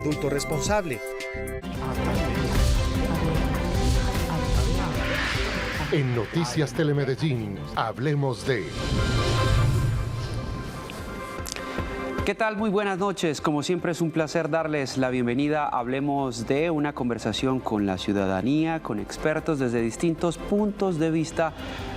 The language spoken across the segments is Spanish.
Adulto responsable. En Noticias Telemedellín, hablemos de... ¿Qué tal? Muy buenas noches. Como siempre es un placer darles la bienvenida. Hablemos de una conversación con la ciudadanía, con expertos desde distintos puntos de vista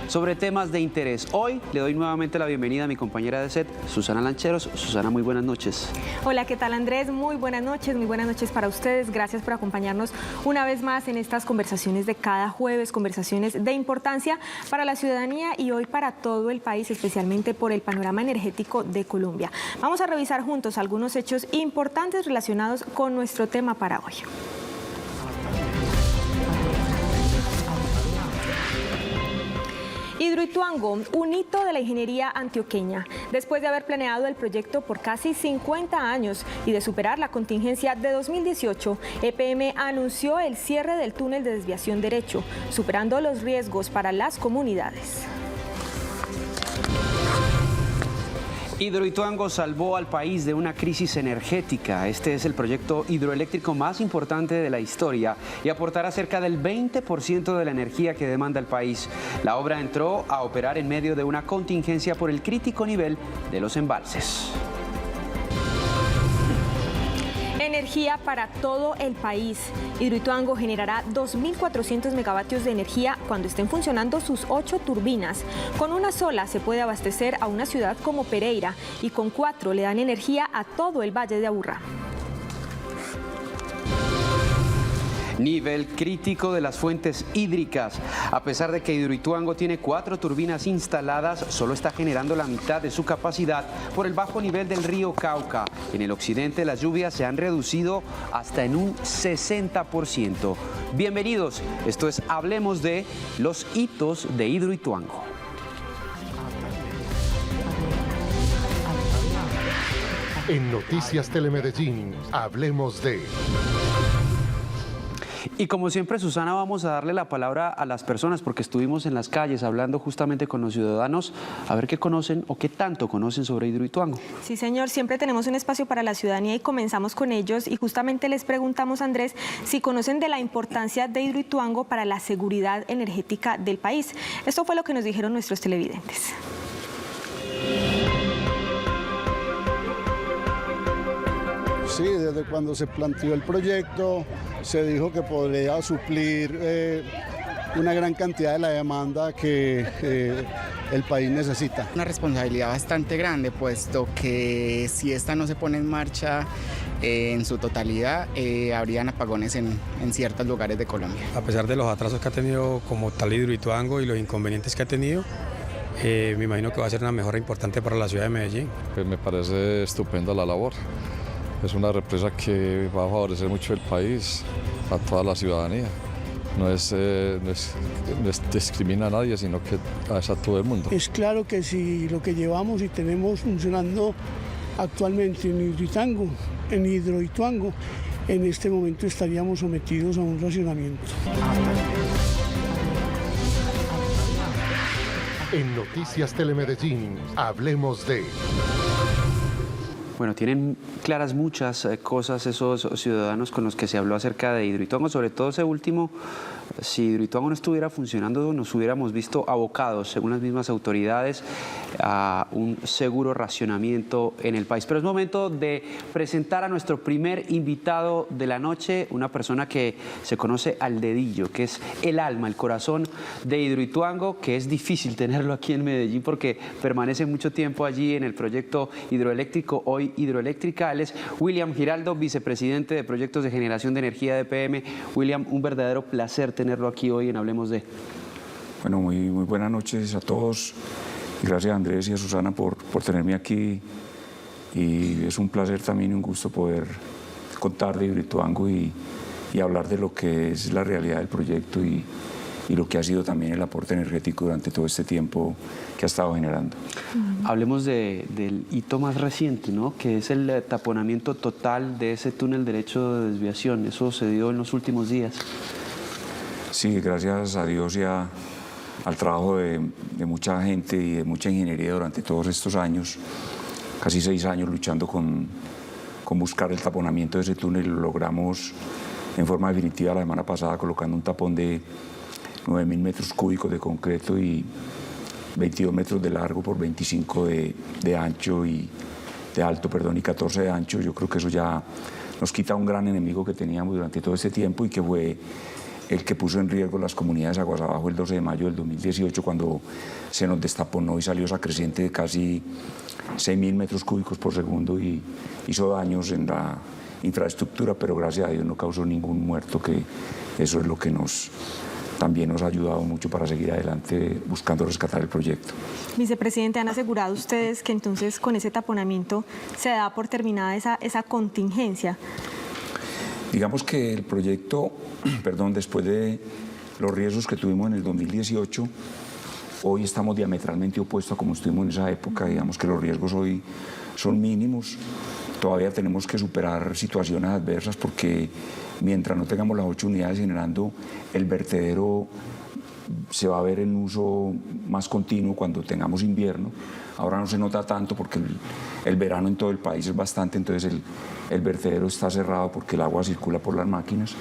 sobre temas de interés. Hoy le doy nuevamente la bienvenida a mi compañera de set, Susana Lancheros. Susana, muy buenas noches. Hola, ¿qué tal, Andrés? Muy buenas noches para ustedes. Gracias por acompañarnos una vez más en estas conversaciones de cada jueves, conversaciones de importancia para la ciudadanía y hoy para todo el país, especialmente por el panorama energético de Colombia. Vamos a revisar juntos algunos hechos importantes relacionados con nuestro tema para hoy. Hidroituango, un hito de la ingeniería antioqueña. Después de haber planeado el proyecto por casi 50 años y de superar la contingencia de 2018, EPM anunció el cierre del túnel de desviación derecho, superando los riesgos para las comunidades. Hidroituango salvó al país de una crisis energética. Este es el proyecto hidroeléctrico más importante de la historia y aportará cerca del 20% de la energía que demanda el país. La obra entró a operar en medio de una contingencia por el crítico nivel de los embalses. Energía para todo el país. Hidroituango generará 2.400 megavatios de energía cuando estén funcionando sus 8 turbinas. Con una sola se puede abastecer a una ciudad como Pereira y con 4 le dan energía a todo el Valle de Aburrá. Nivel crítico de las fuentes hídricas. A pesar de que Hidroituango tiene 4 turbinas instaladas, solo está generando la mitad de su capacidad por el bajo nivel del río Cauca. En el occidente las lluvias se han reducido hasta en un 60%. Bienvenidos, esto es Hablemos de los hitos de Hidroituango. En Noticias Telemedellín, hablemos de... Y como siempre, Susana, vamos a darle la palabra a las personas porque estuvimos en las calles hablando justamente con los ciudadanos a ver qué conocen o qué tanto conocen sobre Hidroituango. Sí, señor, siempre tenemos un espacio para la ciudadanía y comenzamos con ellos y justamente les preguntamos, Andrés, si conocen de la importancia de Hidroituango para la seguridad energética del país. Esto fue lo que nos dijeron nuestros televidentes. Sí, desde cuando se planteó el proyecto se dijo que podría suplir una gran cantidad de la demanda que el país necesita. Una responsabilidad bastante grande, puesto que si esta no se pone en marcha en su totalidad, habrían apagones en ciertos lugares de Colombia. A pesar de los atrasos que ha tenido como tal Hidroituango y los inconvenientes que ha tenido, me imagino que va a ser una mejora importante para la ciudad de Medellín. Pues me parece estupenda la labor. Es una represa que va a favorecer mucho el país, a toda la ciudadanía. No discrimina a nadie, sino que es a todo el mundo. Es claro que si lo que llevamos y tenemos funcionando actualmente en Hidroituango, en este momento estaríamos sometidos a un racionamiento. En Noticias Telemedellín, hablemos de... Bueno, tienen claras muchas cosas esos ciudadanos con los que se habló acerca de Hidroituango, sobre todo ese último. Si Hidroituango no estuviera funcionando, nos hubiéramos visto abocados, según las mismas autoridades, a un seguro racionamiento en el país. Pero es momento de presentar a nuestro primer invitado de la noche, una persona que se conoce al dedillo, que es el alma, el corazón de Hidroituango, que es difícil tenerlo aquí en Medellín porque permanece mucho tiempo allí en el proyecto hidroeléctrico, hoy Hidroeléctrica. Él es William Giraldo, vicepresidente de Proyectos de Generación de Energía de EPM. William, un verdadero placer tenerlo aquí hoy en Hablemos de... Bueno, muy buenas noches a todos. Gracias a Andrés y a Susana por tenerme aquí. Y es un placer también y un gusto poder contar de Hidroituango y hablar de lo que es la realidad del proyecto y lo que ha sido también el aporte energético durante todo este tiempo que ha estado generando. Hablemos del hito más reciente, ¿no? Que es el taponamiento total de ese túnel derecho de desviación. Eso se dio en los últimos días. Sí, gracias a Dios y al trabajo de mucha gente y de mucha ingeniería durante todos estos años, casi 6 años luchando con con buscar el taponamiento de ese túnel, lo logramos en forma definitiva la semana pasada colocando un tapón de 9.000 metros cúbicos de concreto y 22 metros de largo por 25 de ancho y de alto, y 14 de ancho. Yo creo que eso ya nos quita un gran enemigo que teníamos durante todo este tiempo y que fue el que puso en riesgo las comunidades aguas abajo el 12 de mayo del 2018 cuando se nos destaponó y salió esa creciente de casi 6.000 metros cúbicos por segundo y hizo daños en la infraestructura, pero gracias a Dios no causó ningún muerto, que eso es lo que también nos ha ayudado mucho para seguir adelante buscando rescatar el proyecto. Vicepresidente, ¿han asegurado ustedes que entonces con ese taponamiento se da por terminada esa contingencia? Digamos que el proyecto, después de los riesgos que tuvimos en el 2018, hoy estamos diametralmente opuestos a como estuvimos en esa época. Digamos que los riesgos hoy son mínimos. Todavía tenemos que superar situaciones adversas porque mientras no tengamos las 8 unidades generando, el vertedero se va a ver en uso más continuo cuando tengamos invierno. Ahora no se nota tanto porque el verano en todo el país es bastante, entonces el vertedero está cerrado porque el agua circula por las máquinas,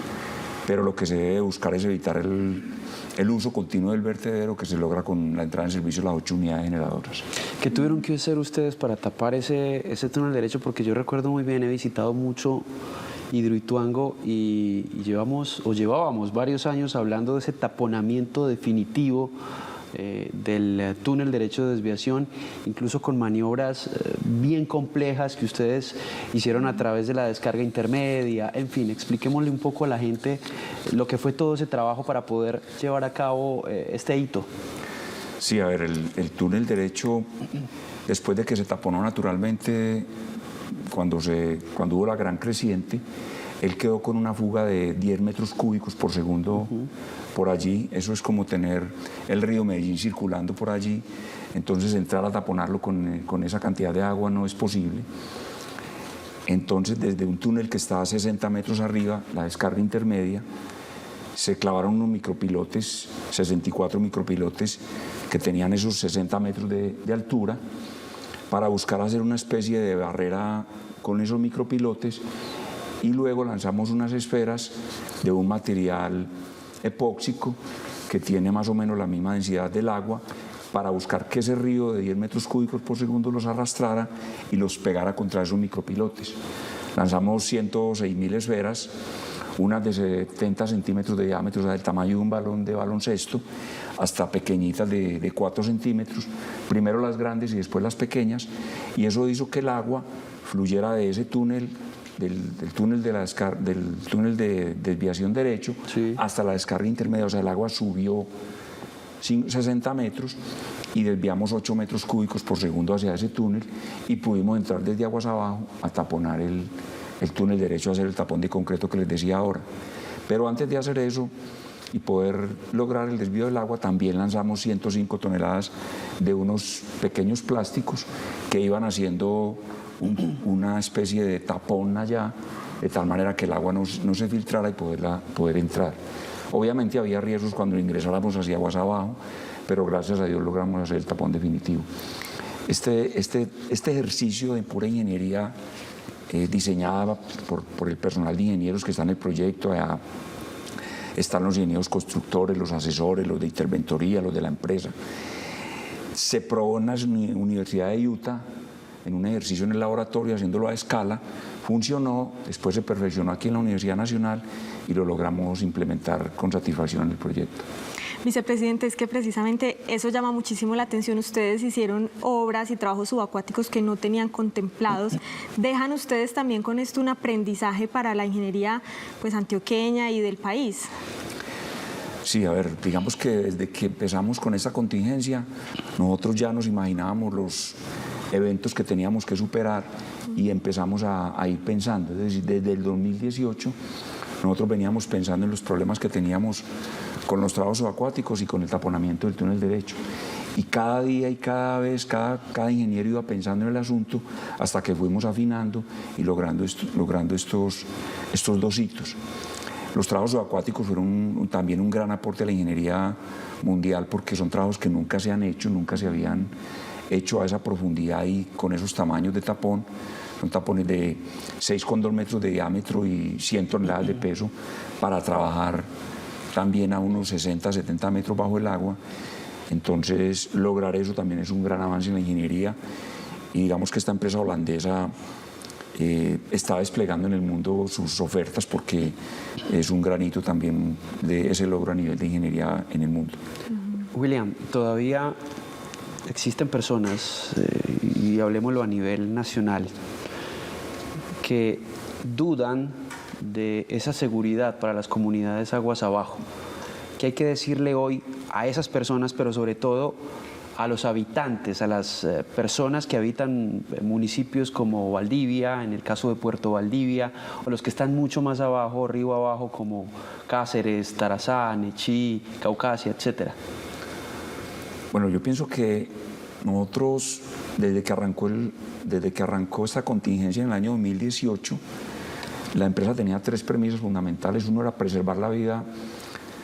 pero lo que se debe buscar es evitar el uso continuo del vertedero, que se logra con la entrada en servicio de las 8 unidades generadoras. ¿Qué tuvieron que hacer ustedes para tapar ese túnel derecho? Porque yo recuerdo muy bien, he visitado mucho Hidroituango y llevábamos varios años hablando de ese taponamiento definitivo del túnel derecho de desviación, incluso con maniobras bien complejas que ustedes hicieron a través de la descarga intermedia. En fin, expliquémosle un poco a la gente lo que fue todo ese trabajo para poder llevar a cabo este hito. Sí, a ver, el túnel derecho, después de que se taponó naturalmente, cuando hubo la gran creciente, él quedó con una fuga de 10 metros cúbicos por segundo por allí. Eso es como tener el río Medellín circulando por allí. Entonces entrar a taponarlo con esa cantidad de agua no es posible. Entonces desde un túnel que está a 60 metros arriba, la descarga intermedia, se clavaron unos micropilotes, 64 micropilotes que tenían esos 60 metros de altura, para buscar hacer una especie de barrera con esos micropilotes, y luego lanzamos unas esferas de un material epóxico que tiene más o menos la misma densidad del agua, para buscar que ese río de 10 metros cúbicos por segundo los arrastrara y los pegara contra esos micropilotes. Lanzamos 106.000 esferas, unas de 70 centímetros de diámetro, o sea, del tamaño de un balón de baloncesto, hasta pequeñitas de 4 centímetros, primero las grandes y después las pequeñas, y eso hizo que el agua fluyera de ese túnel, del túnel de desviación derecho, sí, hasta la descarga intermedia. O sea, el agua subió 60 metros y desviamos 8 metros cúbicos por segundo hacia ese túnel y pudimos entrar desde aguas abajo a taponar el túnel derecho, a hacer el tapón de concreto que les decía ahora. Pero antes de hacer eso y poder lograr el desvío del agua, también lanzamos 105 toneladas de unos pequeños plásticos que iban haciendo una especie de tapón allá, de tal manera que el agua no se filtrara y poder entrar. Obviamente había riesgos cuando ingresáramos hacia aguas abajo, pero gracias a Dios logramos hacer el tapón definitivo. Este ejercicio de pura ingeniería diseñada por el personal de ingenieros que está en el proyecto, allá están los ingenieros constructores, los asesores, los de interventoría, los de la empresa. Se probó en la Universidad de Utah, en un ejercicio en el laboratorio, haciéndolo a escala, funcionó, después se perfeccionó aquí en la Universidad Nacional y lo logramos implementar con satisfacción en el proyecto. Vicepresidente, es que precisamente eso llama muchísimo la atención. Ustedes hicieron obras y trabajos subacuáticos que no tenían contemplados. ¿Dejan ustedes también con esto un aprendizaje para la ingeniería antioqueña y del país? Sí, a ver, digamos que desde que empezamos con esta contingencia, nosotros ya nos imaginábamos los eventos que teníamos que superar y empezamos a ir pensando. Es decir, desde el 2018 nosotros veníamos pensando en los problemas que teníamos con los trabajos subacuáticos y con el taponamiento del túnel derecho. Y cada día y cada vez, cada ingeniero iba pensando en el asunto hasta que fuimos afinando y logrando estos 2 hitos. Los trabajos subacuáticos fueron también un gran aporte a la ingeniería mundial porque son trabajos que nunca se han hecho, nunca se habían hecho a esa profundidad y con esos tamaños de tapón. son tapones de 6,2 metros de diámetro y 100 toneladas de peso para trabajar también a unos 60, 70 metros bajo el agua. Entonces, lograr eso también es un gran avance en la ingeniería y digamos que esta empresa holandesa está desplegando en el mundo sus ofertas porque es un granito también de ese logro a nivel de ingeniería en el mundo. William, todavía existen personas, y hablemoslo a nivel nacional, que dudan de esa seguridad para las comunidades aguas abajo. ¿Qué hay que decirle hoy a esas personas, pero sobre todo a los habitantes, a las personas que habitan municipios como Valdivia, en el caso de Puerto Valdivia, o los que están mucho más abajo, río abajo, como Cáceres, Tarazá, Nechí, Caucasia, etcétera? Bueno, yo pienso que nosotros, desde que arrancó esta contingencia en el año 2018, la empresa tenía 3 premisas fundamentales. Uno era preservar la vida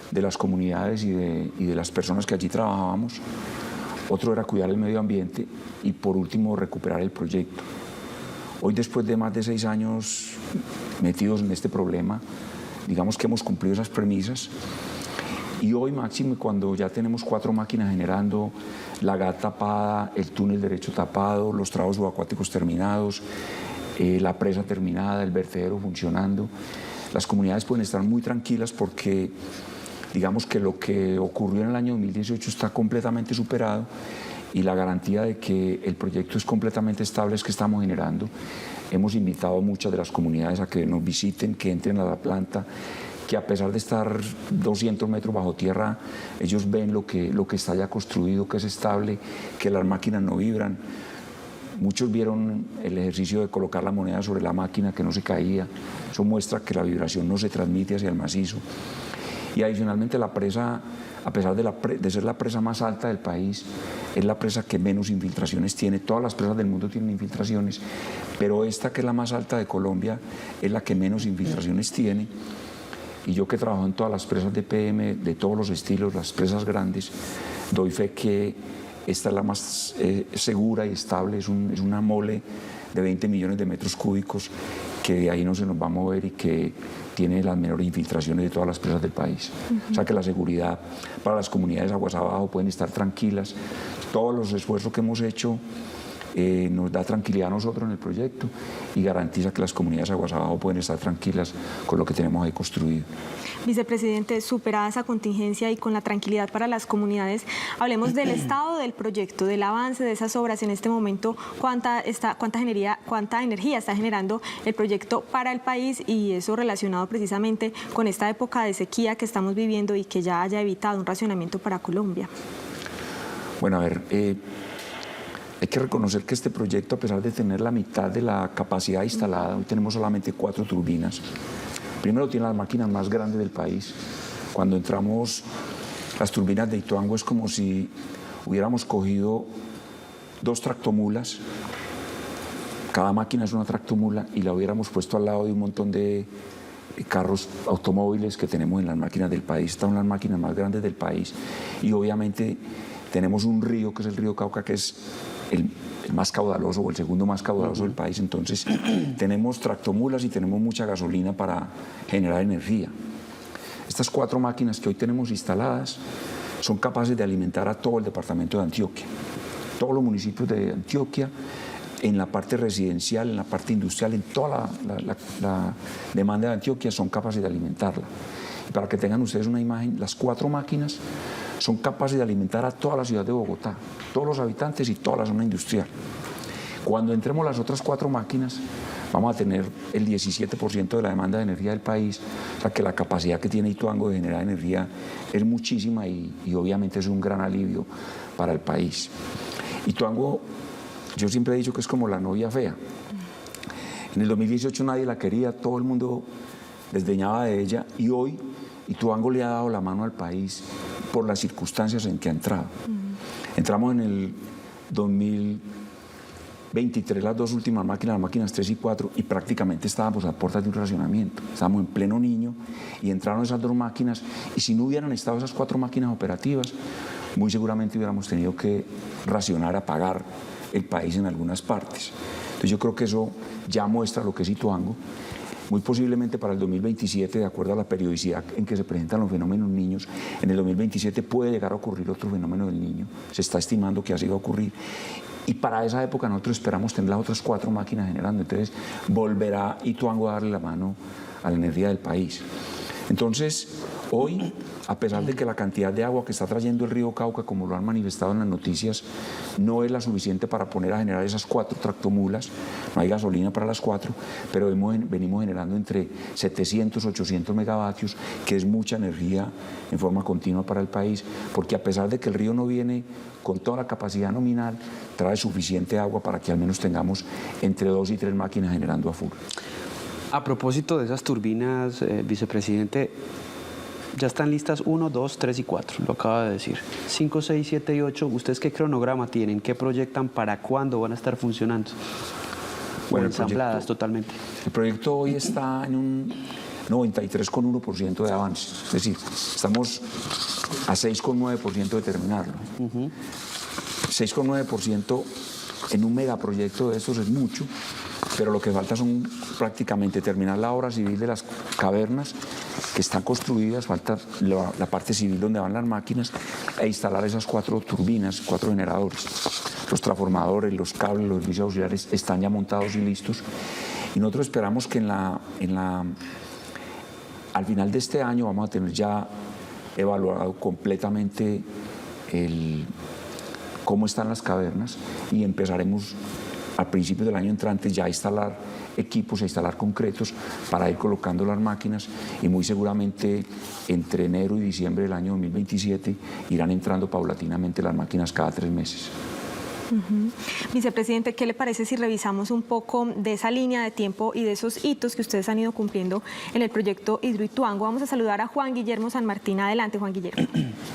de las comunidades y de las personas que allí trabajábamos. Otro era cuidar el medio ambiente y por último recuperar el proyecto. Hoy, después de más de 6 años metidos en este problema, digamos que hemos cumplido esas premisas y hoy máximo, cuando ya tenemos 4 máquinas generando, la GAT tapada, el túnel derecho tapado, los trabos subacuáticos terminados, la presa terminada, el vertedero funcionando, las comunidades pueden estar muy tranquilas porque digamos que lo que ocurrió en el año 2018 está completamente superado y la garantía de que el proyecto es completamente estable es que estamos generando. Hemos invitado a muchas de las comunidades a que nos visiten, que entren a la planta, que a pesar de estar 200 metros bajo tierra, ellos ven lo que está ya construido, que es estable, que las máquinas no vibran. Muchos vieron el ejercicio de colocar la moneda sobre la máquina que no se caía. Eso muestra que la vibración no se transmite hacia el macizo. Y adicionalmente la presa, a pesar de ser la presa más alta del país, es la presa que menos infiltraciones tiene. Todas las presas del mundo tienen infiltraciones, pero esta, que es la más alta de Colombia, es la que menos infiltraciones tiene. Y yo, que trabajo en todas las presas de PM, de todos los estilos, las presas grandes, doy fe que esta es la más segura y estable. Es una mole de 20 millones de metros cúbicos que de ahí no se nos va a mover y que tiene las menores infiltraciones de todas las presas del país. O sea que la seguridad para las comunidades aguas abajo pueden estar tranquilas. Todos los esfuerzos que hemos hecho nos da tranquilidad a nosotros en el proyecto y garantiza que las comunidades aguas abajo pueden estar tranquilas con lo que tenemos ahí construido. Vicepresidente, superada esa contingencia y con la tranquilidad para las comunidades, hablemos del estado del proyecto, del avance de esas obras en este momento, cuánta energía está generando el proyecto para el país y eso relacionado precisamente con esta época de sequía que estamos viviendo y que ya haya evitado un racionamiento para Colombia. Bueno, a ver, hay que reconocer que este proyecto, a pesar de tener la mitad de la capacidad instalada, hoy tenemos solamente 4 turbinas. Primero, tiene las máquinas más grandes del país. Cuando entramos, las turbinas de Ituango es como si hubiéramos cogido 2 tractomulas, cada máquina es una tractomula, y la hubiéramos puesto al lado de un montón de carros automóviles que tenemos en las máquinas del país. Estas son las máquinas más grandes del país y obviamente tenemos un río, que es el río Cauca, que es el más caudaloso o el segundo más caudaloso del país. Entonces tenemos tractomulas y tenemos mucha gasolina para generar energía. Estas 4 máquinas que hoy tenemos instaladas son capaces de alimentar a todo el departamento de Antioquia, todos los municipios de Antioquia, en la parte residencial, en la parte industrial, en toda la demanda de Antioquia son capaces de alimentarla. Y para que tengan ustedes una imagen, las 4 máquinas son capaces de alimentar a toda la ciudad de Bogotá, todos los habitantes y toda la zona industrial. Cuando entremos las otras 4 máquinas, vamos a tener el 17% de la demanda de energía del país, o sea que la capacidad que tiene Ituango de generar energía es muchísima y obviamente es un gran alivio para el país. Ituango, yo siempre he dicho que es como la novia fea. En el 2018 nadie la quería, todo el mundo desdeñaba de ella y hoy Ituango le ha dado la mano al país por las circunstancias en que ha entrado. Entramos en el 2023 las 2 últimas máquinas, las máquinas 3 y 4, y prácticamente estábamos a puertas de un racionamiento. Estábamos en pleno Niño y entraron esas 2 máquinas y si no hubieran estado esas 4 máquinas operativas, muy seguramente hubiéramos tenido que racionar, apagar el país en algunas partes. Entonces yo creo que eso ya muestra lo que es Ituango. Muy posiblemente para el 2027, de acuerdo a la periodicidad en que se presentan los fenómenos niños, en el 2027 puede llegar a ocurrir otro fenómeno del niño. Se está estimando que así va a ocurrir. Y para esa época nosotros esperamos tener las otras 4 máquinas generando. Entonces volverá Ituango a darle la mano a la energía del país. Entonces, hoy, a pesar de que la cantidad de agua que está trayendo el río Cauca, como lo han manifestado en las noticias, no es la suficiente para poner a generar esas 4 tractomulas, no hay gasolina para las 4, pero venimos generando entre 700 y 800 megavatios, que es mucha energía en forma continua para el país, porque a pesar de que el río no viene con toda la capacidad nominal, trae suficiente agua para que al menos tengamos entre 2 y 3 máquinas generando a full. A propósito de esas turbinas, vicepresidente, ya están listas 1, 2, 3 y 4, lo acaba de decir. 5, 6, 7 y 8, ¿ustedes qué cronograma tienen? ¿Qué proyectan? ¿Para cuándo van a estar funcionando? Bueno, ensambladas totalmente. El proyecto hoy está en un 93,1% de avance, es decir, estamos a 6,9% de terminarlo. 6,9% en un megaproyecto de estos es mucho, pero lo que falta son prácticamente terminar la obra civil de las cavernas que están construidas, falta la parte civil donde van las máquinas e instalar esas 4 turbinas, 4 generadores. Los transformadores, los cables, los servicios auxiliares están ya montados y listos. Y nosotros esperamos que al final de este año vamos a tener ya evaluado completamente cómo están las cavernas y empezaremos a principios del año entrante ya a instalar equipos, a instalar concretos para ir colocando las máquinas y muy seguramente entre enero y diciembre del año 2027 irán entrando paulatinamente las máquinas cada 3 meses. Vicepresidente, ¿qué le parece si revisamos un poco de esa línea de tiempo y de esos hitos que ustedes han ido cumpliendo en el proyecto Hidroituango? Vamos a saludar a Juan Guillermo San Martín. Adelante, Juan Guillermo.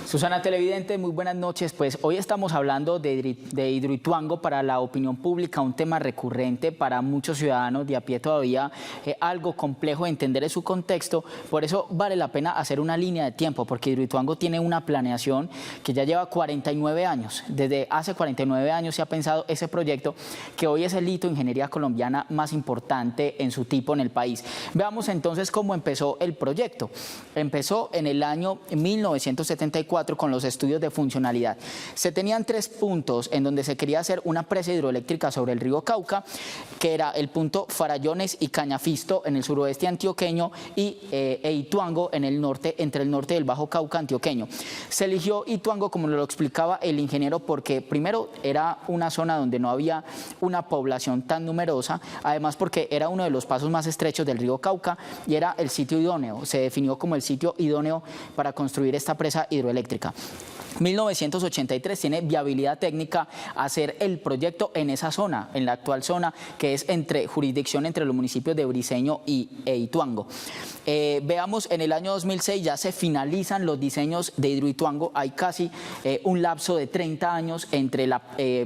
Susana, televidente, muy buenas noches. Pues hoy estamos hablando de Hidroituango para la opinión pública, un tema recurrente para muchos ciudadanos de a pie todavía, algo complejo de entender en su contexto. Por eso vale la pena hacer una línea de tiempo, porque Hidroituango tiene una planeación que ya lleva 49 años. Desde hace 49 años se ha pensado ese proyecto, que hoy es el hito de ingeniería colombiana más importante en su tipo en el país. Veamos entonces cómo empezó el proyecto. Empezó en el año 1974 con los estudios de funcionalidad. Se tenían 3 puntos en donde se quería hacer una presa hidroeléctrica sobre el río Cauca, que era el punto Farallones y Cañafisto en el suroeste antioqueño y Ituango en el norte, entre el norte del Bajo Cauca antioqueño. Se eligió Ituango, como lo explicaba el ingeniero, porque primero era una zona donde no había una población tan numerosa, además porque era uno de los pasos más estrechos del río Cauca y era el sitio idóneo, se definió como el sitio idóneo para construir esta presa hidroeléctrica. 1983 tiene viabilidad técnica hacer el proyecto en esa zona, en la actual zona que es jurisdicción entre los municipios de Briceño e Ituango. Veamos, en el año 2006 ya se finalizan los diseños de Hidroituango. Hay casi un lapso de 30 años entre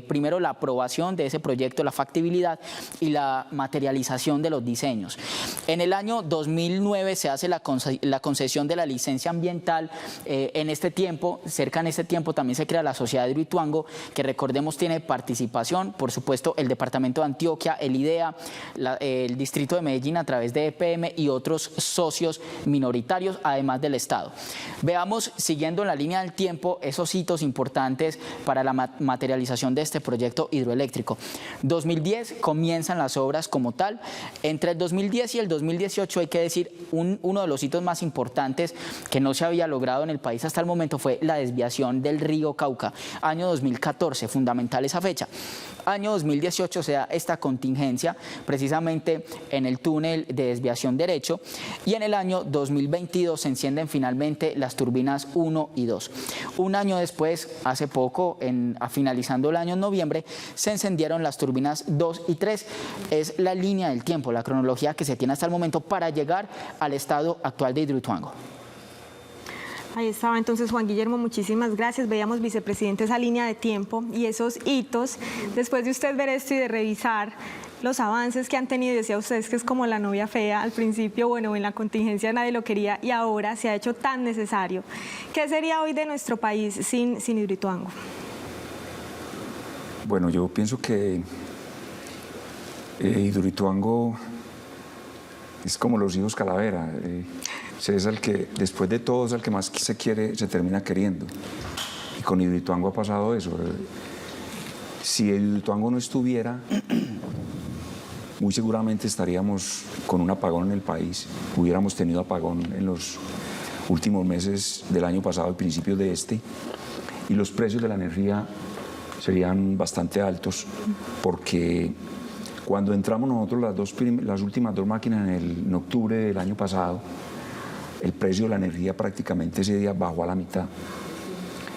primero la aprobación de ese proyecto, la factibilidad y la materialización de los diseños. En el año 2009 se hace la concesión de la licencia ambiental. En este tiempo, cerca en este tiempo también se crea la Sociedad de Hidroituango, que recordemos tiene participación, por supuesto, el Departamento de Antioquia, el IDEA, el Distrito de Medellín a través de EPM y otros socios minoritarios, además del Estado. Veamos, siguiendo en la línea del tiempo, esos hitos importantes para la materialización de este proyecto hidroeléctrico. 2010 comienzan las obras como tal. Entre el 2010 y el 2018 hay que decir, uno de los hitos más importantes que no se había logrado en el país hasta el momento fue la desviación del río Cauca. Año 2014, fundamental esa fecha. Año 2018 se da esta contingencia precisamente en el túnel de desviación derecho y en el año 2022 se encienden finalmente las turbinas 1 y 2. Un año después, hace poco, finalizando el año en noviembre, se encendieron las turbinas 2 y 3. Es la línea del tiempo, la cronología que se tiene hasta el momento para llegar al estado actual de Hidroituango. Ahí estaba entonces Juan Guillermo, muchísimas gracias. Veíamos, vicepresidente, esa línea de tiempo y esos hitos. Después de usted ver esto y de revisar los avances que han tenido, decía usted que es como la novia fea al principio, bueno, en la contingencia nadie lo quería y ahora se ha hecho tan necesario. ¿Qué sería hoy de nuestro país sin Hidroituango? Bueno, yo pienso que Hidroituango es como los hijos Calavera. Es el que, después de todo, es el que más se quiere, se termina queriendo. Y con Hidroituango ha pasado eso. Si Hidroituango no estuviera, muy seguramente estaríamos con un apagón en el país. Hubiéramos tenido apagón en los últimos meses del año pasado y principios de este. Y los precios de la energía serían bastante altos porque cuando entramos nosotros las últimas 2 máquinas en octubre del año pasado, el precio de la energía prácticamente ese día bajó a la mitad.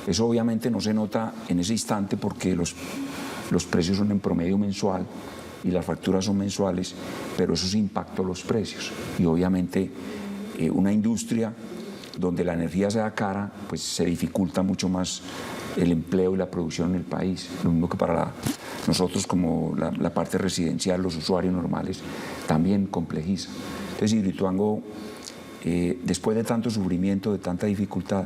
Eso obviamente no se nota en ese instante porque los precios son en promedio mensual y las facturas son mensuales, pero eso sí impactó los precios. Y obviamente una industria donde la energía sea cara, pues se dificulta mucho más el empleo y la producción en el país. Lo mismo que para nosotros como la parte residencial, los usuarios normales, también complejiza. Entonces Hidroituango, después de tanto sufrimiento, de tanta dificultad,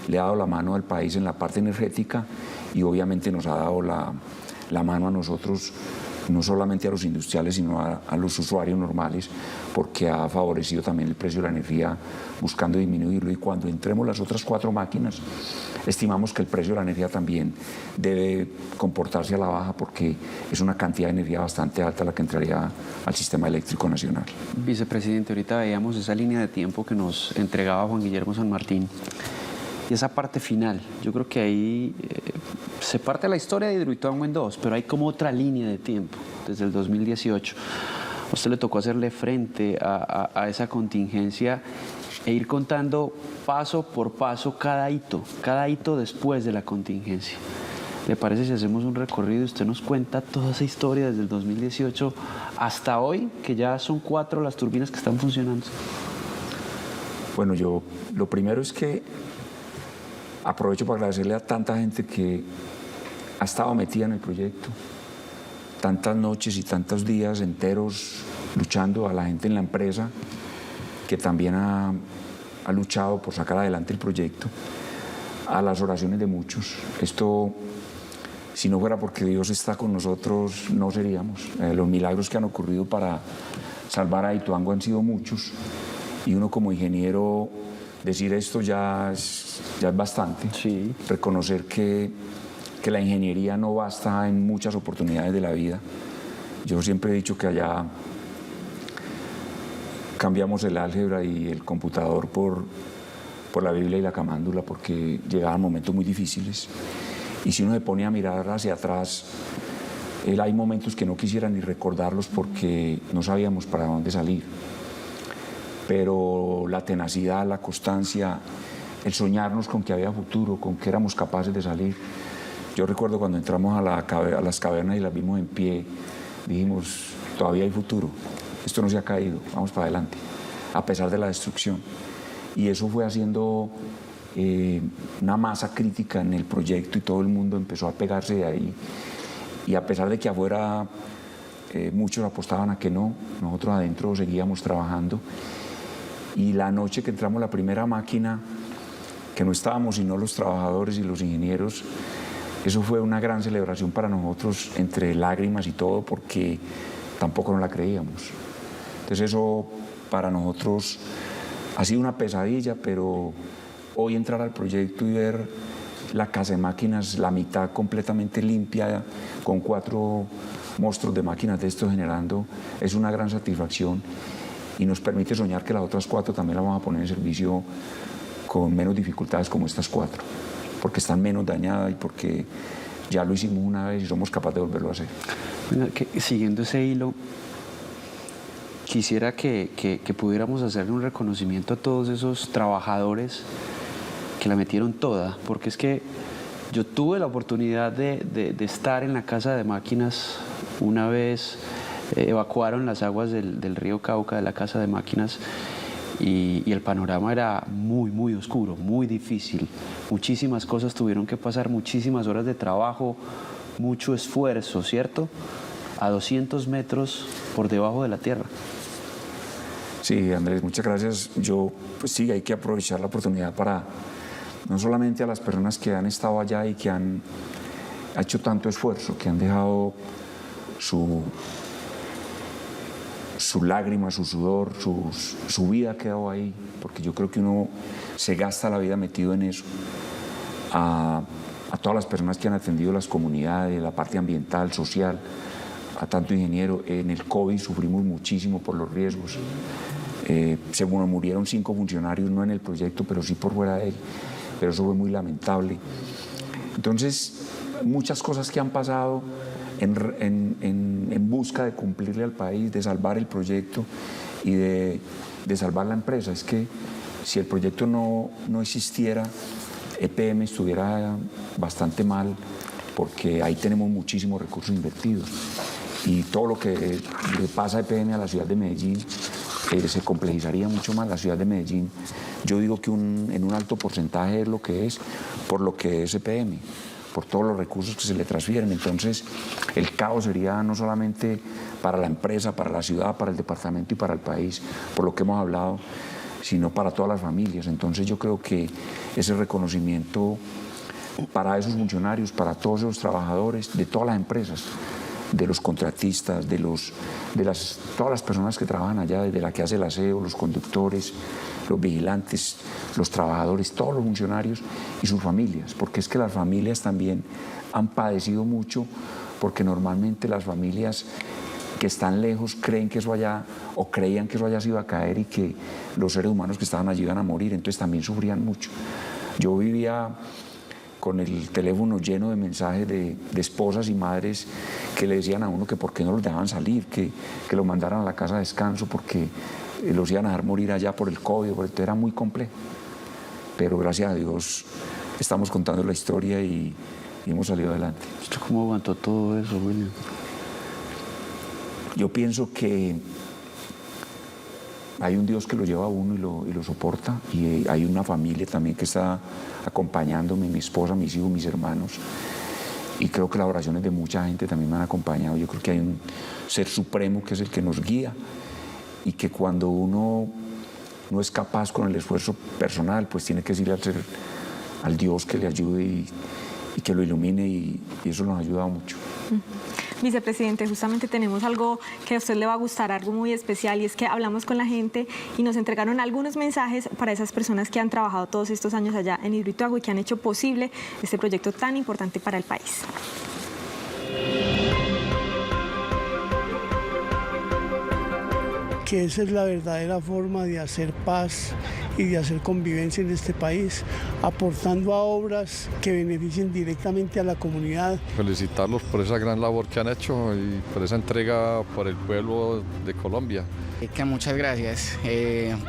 le ha dado la mano al país en la parte energética y obviamente nos ha dado la mano a nosotros, no solamente a los industriales, sino a los usuarios normales, porque ha favorecido también el precio de la energía buscando disminuirlo. Y cuando entremos las otras 4 máquinas, estimamos que el precio de la energía también debe comportarse a la baja porque es una cantidad de energía bastante alta la que entraría al sistema eléctrico nacional. Vicepresidente, ahorita veíamos esa línea de tiempo que nos entregaba Juan Guillermo San Martín. Y esa parte final, yo creo que ahí se parte la historia de Hidroituango en 2, pero hay como otra línea de tiempo, desde el 2018. A usted le tocó hacerle frente a esa contingencia e ir contando paso por paso cada hito después de la contingencia. ¿Le parece si hacemos un recorrido y usted nos cuenta toda esa historia desde el 2018 hasta hoy, que ya son 4 las turbinas que están funcionando? Bueno, lo primero es que aprovecho para agradecerle a tanta gente que ha estado metida en el proyecto, tantas noches y tantos días enteros luchando, a la gente en la empresa que también ha luchado por sacar adelante el proyecto, a las oraciones de muchos. Esto, si no fuera porque Dios está con nosotros, no seríamos. Los milagros que han ocurrido para salvar a Hidroituango han sido muchos y uno como ingeniero decir esto ya es bastante. Sí. Reconocer que la ingeniería no basta en muchas oportunidades de la vida. Yo siempre he dicho que allá cambiamos el álgebra y el computador por la Biblia y la camándula porque llegaban momentos muy difíciles. Y si uno se pone a mirar hacia atrás, hay momentos que no quisiera ni recordarlos porque no sabíamos para dónde salir. Pero la tenacidad, la constancia, el soñarnos con que había futuro, con que éramos capaces de salir. Yo recuerdo cuando entramos a las cavernas y las vimos en pie, dijimos, todavía hay futuro, esto no se ha caído, vamos para adelante, a pesar de la destrucción. Y eso fue haciendo una masa crítica en el proyecto y todo el mundo empezó a pegarse de ahí. Y a pesar de que afuera muchos apostaban a que no, nosotros adentro seguíamos trabajando. Y la noche que entramos la primera máquina, que no estábamos sino los trabajadores y los ingenieros, eso fue una gran celebración para nosotros, entre lágrimas y todo, porque tampoco nos la creíamos. Entonces eso para nosotros ha sido una pesadilla, pero hoy entrar al proyecto y ver la casa de máquinas, la mitad completamente limpia, con 4 monstruos de máquinas de esto generando, es una gran satisfacción. Y nos permite soñar que las otras 4 también las vamos a poner en servicio con menos dificultades como estas 4, porque están menos dañadas y porque ya lo hicimos una vez y somos capaces de volverlo a hacer. Bueno, siguiendo ese hilo, quisiera que pudiéramos hacerle un reconocimiento a todos esos trabajadores que la metieron toda, porque es que yo tuve la oportunidad de estar en la casa de máquinas una vez. Evacuaron las aguas del río Cauca de la casa de máquinas y el panorama era muy, muy oscuro, muy difícil. Muchísimas cosas tuvieron que pasar, muchísimas horas de trabajo, mucho esfuerzo, ¿cierto? A 200 metros por debajo de la tierra. Sí, Andrés, muchas gracias. Pues sí, hay que aprovechar la oportunidad para no solamente a las personas que han estado allá y que han hecho tanto esfuerzo, que han dejado su su lágrima, su sudor, su vida ha quedado ahí, porque yo creo que uno se gasta la vida metido en eso. A todas las personas que han atendido las comunidades, la parte ambiental, social, a tanto ingeniero. En el COVID sufrimos muchísimo por los riesgos. Se murieron 5 funcionarios, no en el proyecto, pero sí por fuera de él. Pero eso fue muy lamentable. Entonces, muchas cosas que han pasado en busca de cumplirle al país, de salvar el proyecto y de salvar la empresa. Es que si el proyecto no existiera, EPM estuviera bastante mal, porque ahí tenemos muchísimos recursos invertidos. Y todo lo que le pasa a EPM a la ciudad de Medellín se complejizaría mucho más. La ciudad de Medellín, yo digo que en un alto porcentaje es lo que es, por lo que es EPM, por todos los recursos que se le transfieren. Entonces, el caos sería no solamente para la empresa, para la ciudad, para el departamento y para el país, por lo que hemos hablado, sino para todas las familias. Entonces, yo creo que ese reconocimiento para esos funcionarios, para todos esos trabajadores, de todas las empresas, de los contratistas, todas las personas que trabajan allá, desde la que hace el aseo, los conductores, los vigilantes, los trabajadores, todos los funcionarios y sus familias, porque es que las familias también han padecido mucho, porque normalmente las familias que están lejos creen que eso allá, o creían que eso allá se iba a caer y que los seres humanos que estaban allí iban a morir, entonces también sufrían mucho. Yo vivía con el teléfono lleno de mensajes de esposas y madres que le decían a uno que por qué no los dejaban salir, que los mandaran a la casa de descanso porque los iban a dejar morir allá por el COVID, porque era muy complejo. Pero gracias a Dios estamos contando la historia y hemos salido adelante. ¿Usted cómo aguantó todo eso, William? Yo pienso que hay un Dios que lo lleva a uno y lo soporta, y hay una familia también que está acompañándome, mi esposa, mis hijos, mis hermanos, y creo que las oraciones de mucha gente también me han acompañado. Yo creo que hay un ser supremo que es el que nos guía, y que cuando uno no es capaz con el esfuerzo personal, pues tiene que decirle al Dios que le ayude y que lo ilumine, y eso nos ha ayudado mucho. Vicepresidente, justamente tenemos algo que a usted le va a gustar, algo muy especial, y es que hablamos con la gente y nos entregaron algunos mensajes para esas personas que han trabajado todos estos años allá en Hidroituango y que han hecho posible este proyecto tan importante para el país. Que esa es la verdadera forma de hacer paz y de hacer convivencia en este país, aportando a obras que beneficien directamente a la comunidad. Felicitarlos por esa gran labor que han hecho y por esa entrega por el pueblo de Colombia. Que muchas gracias,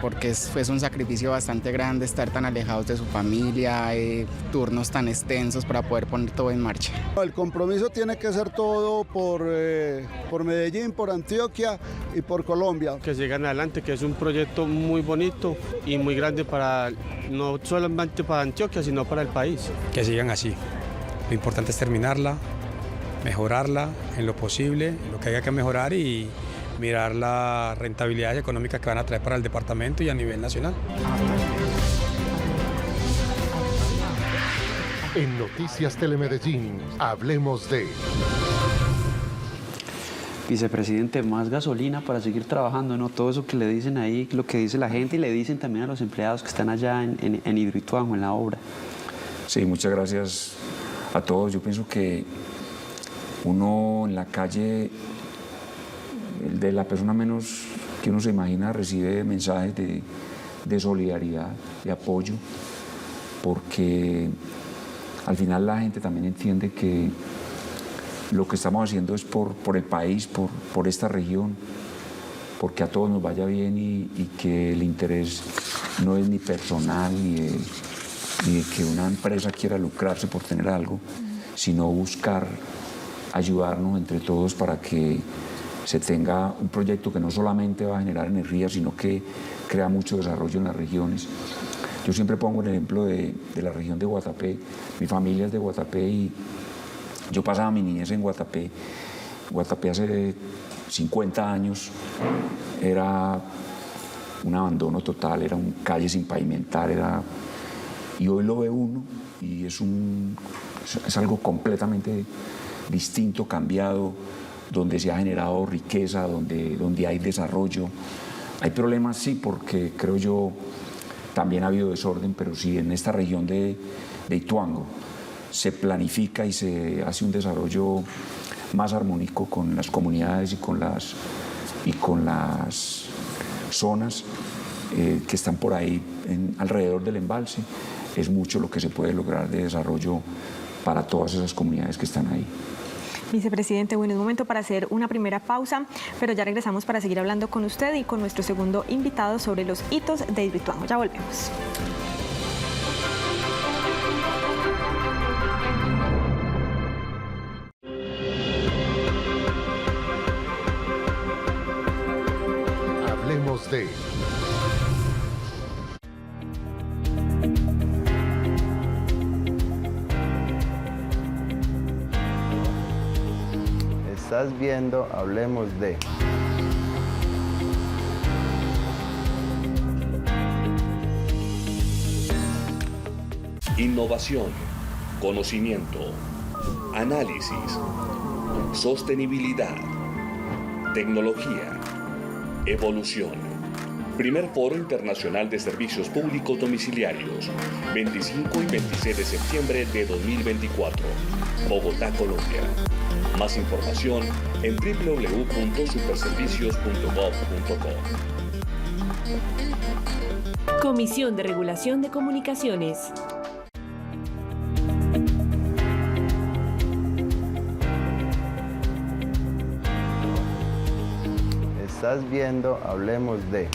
porque es un sacrificio bastante grande estar tan alejados de su familia, turnos tan extensos para poder poner todo en marcha. El compromiso tiene que ser todo por Medellín, por Antioquia y por Colombia. Que sigan adelante, que es un proyecto muy bonito y muy grande no solamente para Antioquia, sino para el país. Que sigan así. Lo importante es terminarla, mejorarla en lo posible, en lo que haya que mejorar, y mirar las rentabilidades económicas que van a traer para el departamento y a nivel nacional. En Noticias Telemedellín, hablemos de... Vicepresidente, más gasolina para seguir trabajando, ¿no? Todo eso que le dicen ahí, lo que dice la gente, y le dicen también a los empleados que están allá en Hidroituango, en la obra. Sí, muchas gracias a todos. Yo pienso que uno en la calle, de la persona menos que uno se imagina, recibe mensajes de solidaridad, de apoyo, porque al final la gente también entiende que lo que estamos haciendo es por el país, por esta región, porque a todos nos vaya bien, y que el interés no es ni personal ni de que una empresa quiera lucrarse por tener algo, sino buscar ayudarnos entre todos para que se tenga un proyecto que no solamente va a generar energía, sino que crea mucho desarrollo en las regiones. Yo siempre pongo el ejemplo de la región de Guatapé. Mi familia es de Guatapé y yo pasaba mi niñez en Guatapé. Guatapé hace 50 años era un abandono total, era un calle sin pavimentar, y hoy lo ve uno y es algo completamente distinto, cambiado. donde se ha generado riqueza, donde hay desarrollo. Hay problemas, sí, porque creo yo también ha habido desorden, pero si en esta región de Ituango se planifica y se hace un desarrollo más armónico con las comunidades y con las zonas que están por ahí alrededor del embalse, es mucho lo que se puede lograr de desarrollo para todas esas comunidades que están ahí. Vicepresidente, bueno, es momento para hacer una primera pausa, pero ya regresamos para seguir hablando con usted y con nuestro segundo invitado sobre los hitos de Hidroituango. Ya volvemos. Hablemos de... Estás viendo Hablemos de... Innovación, conocimiento, análisis, sostenibilidad, tecnología, evolución. Primer Foro Internacional de Servicios Públicos Domiciliarios, 25 y 26 de septiembre de 2024, Bogotá, Colombia. Más información en www.superservicios.gov.co. Comisión de Regulación de Comunicaciones. Estás viendo Hablemos de...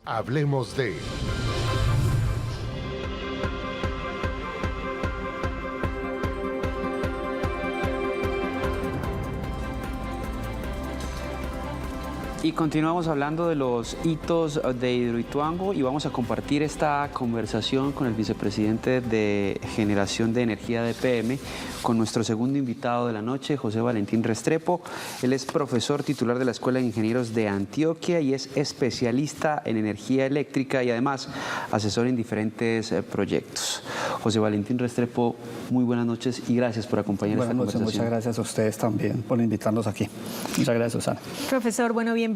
Hablemos de... Y continuamos hablando de los hitos de Hidroituango y vamos a compartir esta conversación con el vicepresidente de Generación de Energía de EPM, con nuestro segundo invitado de la noche, José Valentín Restrepo. Él es profesor titular de la Escuela de Ingenieros de Antioquia y es especialista en energía eléctrica y además asesor en diferentes proyectos. José Valentín Restrepo, muy buenas noches y gracias por acompañar esta conversación. Muchas gracias a ustedes también por invitarnos aquí. Muchas gracias, Susana. Profesor, bueno, bienvenido.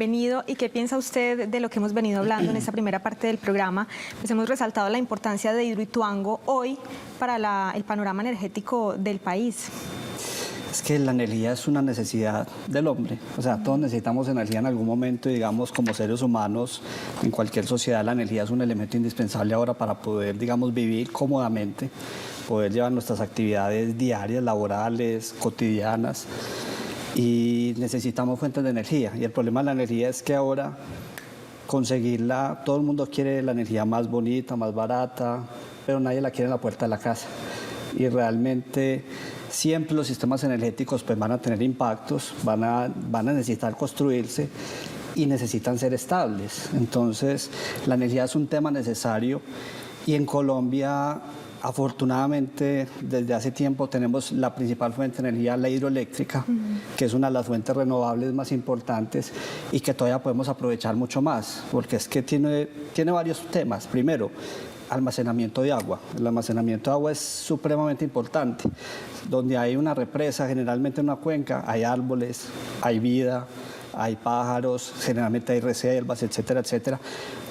¿Y qué piensa usted de lo que hemos venido hablando en esta primera parte del programa? Pues hemos resaltado la importancia de Hidroituango hoy para el panorama energético del país. Es que la energía es una necesidad del hombre, o sea, todos necesitamos energía en algún momento y digamos como seres humanos, en cualquier sociedad la energía es un elemento indispensable ahora para poder, digamos, vivir cómodamente, poder llevar nuestras actividades diarias, laborales, cotidianas y necesitamos fuentes de energía y el problema de la energía es que ahora conseguirla, todo el mundo quiere la energía más bonita, más barata, pero nadie la quiere en la puerta de la casa y realmente siempre los sistemas energéticos pues, van a tener impactos, van a necesitar construirse y necesitan ser estables. Entonces, la energía es un tema necesario y en Colombia, afortunadamente, desde hace tiempo tenemos la principal fuente de energía, la hidroeléctrica, que es una de las fuentes renovables más importantes y que todavía podemos aprovechar mucho más, porque es que tiene varios temas. Primero, almacenamiento de agua. El almacenamiento de agua es supremamente importante. Donde hay una represa, generalmente en una cuenca, hay árboles, hay vida, hay pájaros, generalmente hay reservas, etcétera, etcétera.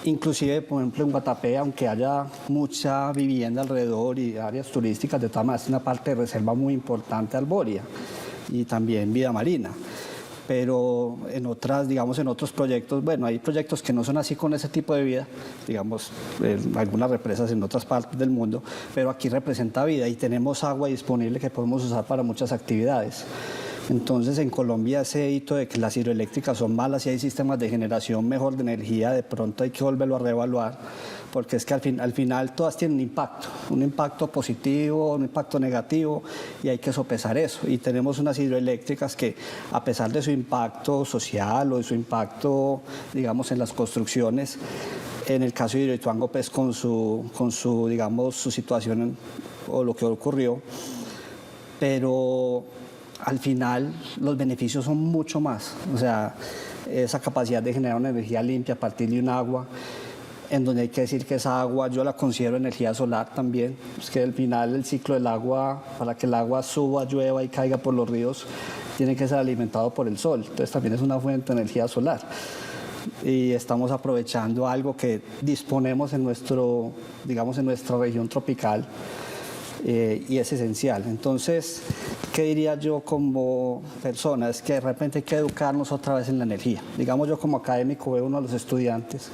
Inclusive, por ejemplo, en Guatapé, aunque haya mucha vivienda alrededor y áreas turísticas, de todas maneras es una parte de reserva muy importante arbórea y también vida marina. Pero en otras, digamos, en otros proyectos, bueno, hay proyectos que no son así con ese tipo de vida, digamos, algunas represas en otras partes del mundo, pero aquí representa vida y tenemos agua disponible que podemos usar para muchas actividades. Entonces, en Colombia ese hito de que las hidroeléctricas son malas y hay sistemas de generación mejor de energía, de pronto hay que volverlo a reevaluar, porque es que al final todas tienen un impacto positivo, un impacto negativo, y hay que sopesar eso. Y tenemos unas hidroeléctricas que, a pesar de su impacto social o de su impacto, digamos, en las construcciones, en el caso de Hidroituango, pues con su digamos, su situación o lo que ocurrió, pero al final los beneficios son mucho más, o sea, esa capacidad de generar una energía limpia a partir de un agua. en donde hay que decir que esa agua yo la considero energía solar también. Es que al final el ciclo del agua, para que el agua suba, llueva y caiga por los ríos, tiene que ser alimentado por el sol. Entonces también es una fuente de energía solar. Y estamos aprovechando algo que disponemos en nuestra región tropical, y es esencial. Entonces, ¿qué diría yo como persona? Es que de repente hay que educarnos otra vez en la energía. Digamos, yo como académico veo uno de los estudiantes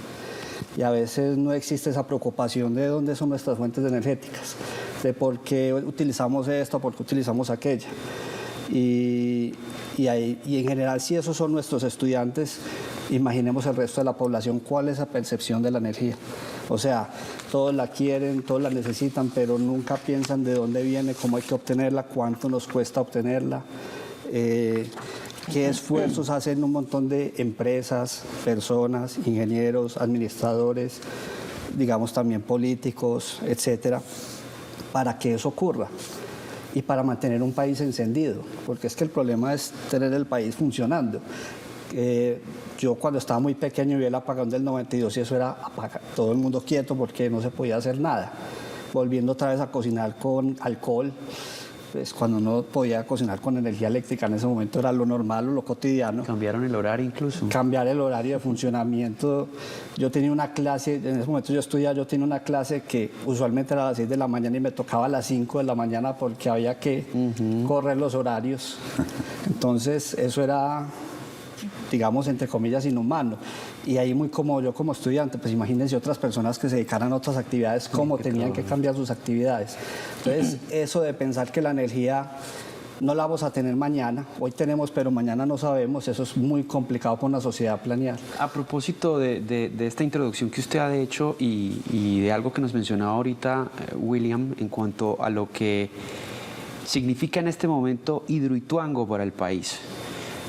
y a veces no existe esa preocupación de dónde son nuestras fuentes energéticas, de por qué utilizamos esto, por qué utilizamos aquella. Y en general, si esos son nuestros estudiantes, imaginemos el resto de la población, ¿cuál es la percepción de la energía? O sea, todos la quieren, todos la necesitan, pero nunca piensan de dónde viene, cómo hay que obtenerla, cuánto nos cuesta obtenerla, qué esfuerzos hacen un montón de empresas, personas, ingenieros, administradores, digamos también políticos, etcétera, para que eso ocurra y para mantener un país encendido, porque es que el problema es tener el país funcionando. Yo cuando estaba muy pequeño vi el apagón del 92 y eso era todo el mundo quieto porque no se podía hacer nada. Volviendo otra vez a cocinar con alcohol, pues cuando no podía cocinar con energía eléctrica en ese momento era lo normal o lo cotidiano. Cambiaron el horario incluso. Cambiar el horario de funcionamiento. Yo tenía una clase, en ese momento yo estudiaba, yo tenía una clase que usualmente era a las 6 de la mañana y me tocaba a las 5 de la mañana porque había que correr los horarios. Entonces eso era, digamos, entre comillas, inhumano. Y ahí muy como yo como estudiante, pues imagínense otras personas que se dedicaran a otras actividades, cómo tenían que cambiar sus actividades. Entonces, eso de pensar que la energía no la vamos a tener mañana, hoy tenemos, pero mañana no sabemos, eso es muy complicado para una sociedad planear. A propósito de esta introducción que usted ha hecho y de algo que nos mencionaba ahorita, William, en cuanto a lo que significa en este momento Hidroituango para el país.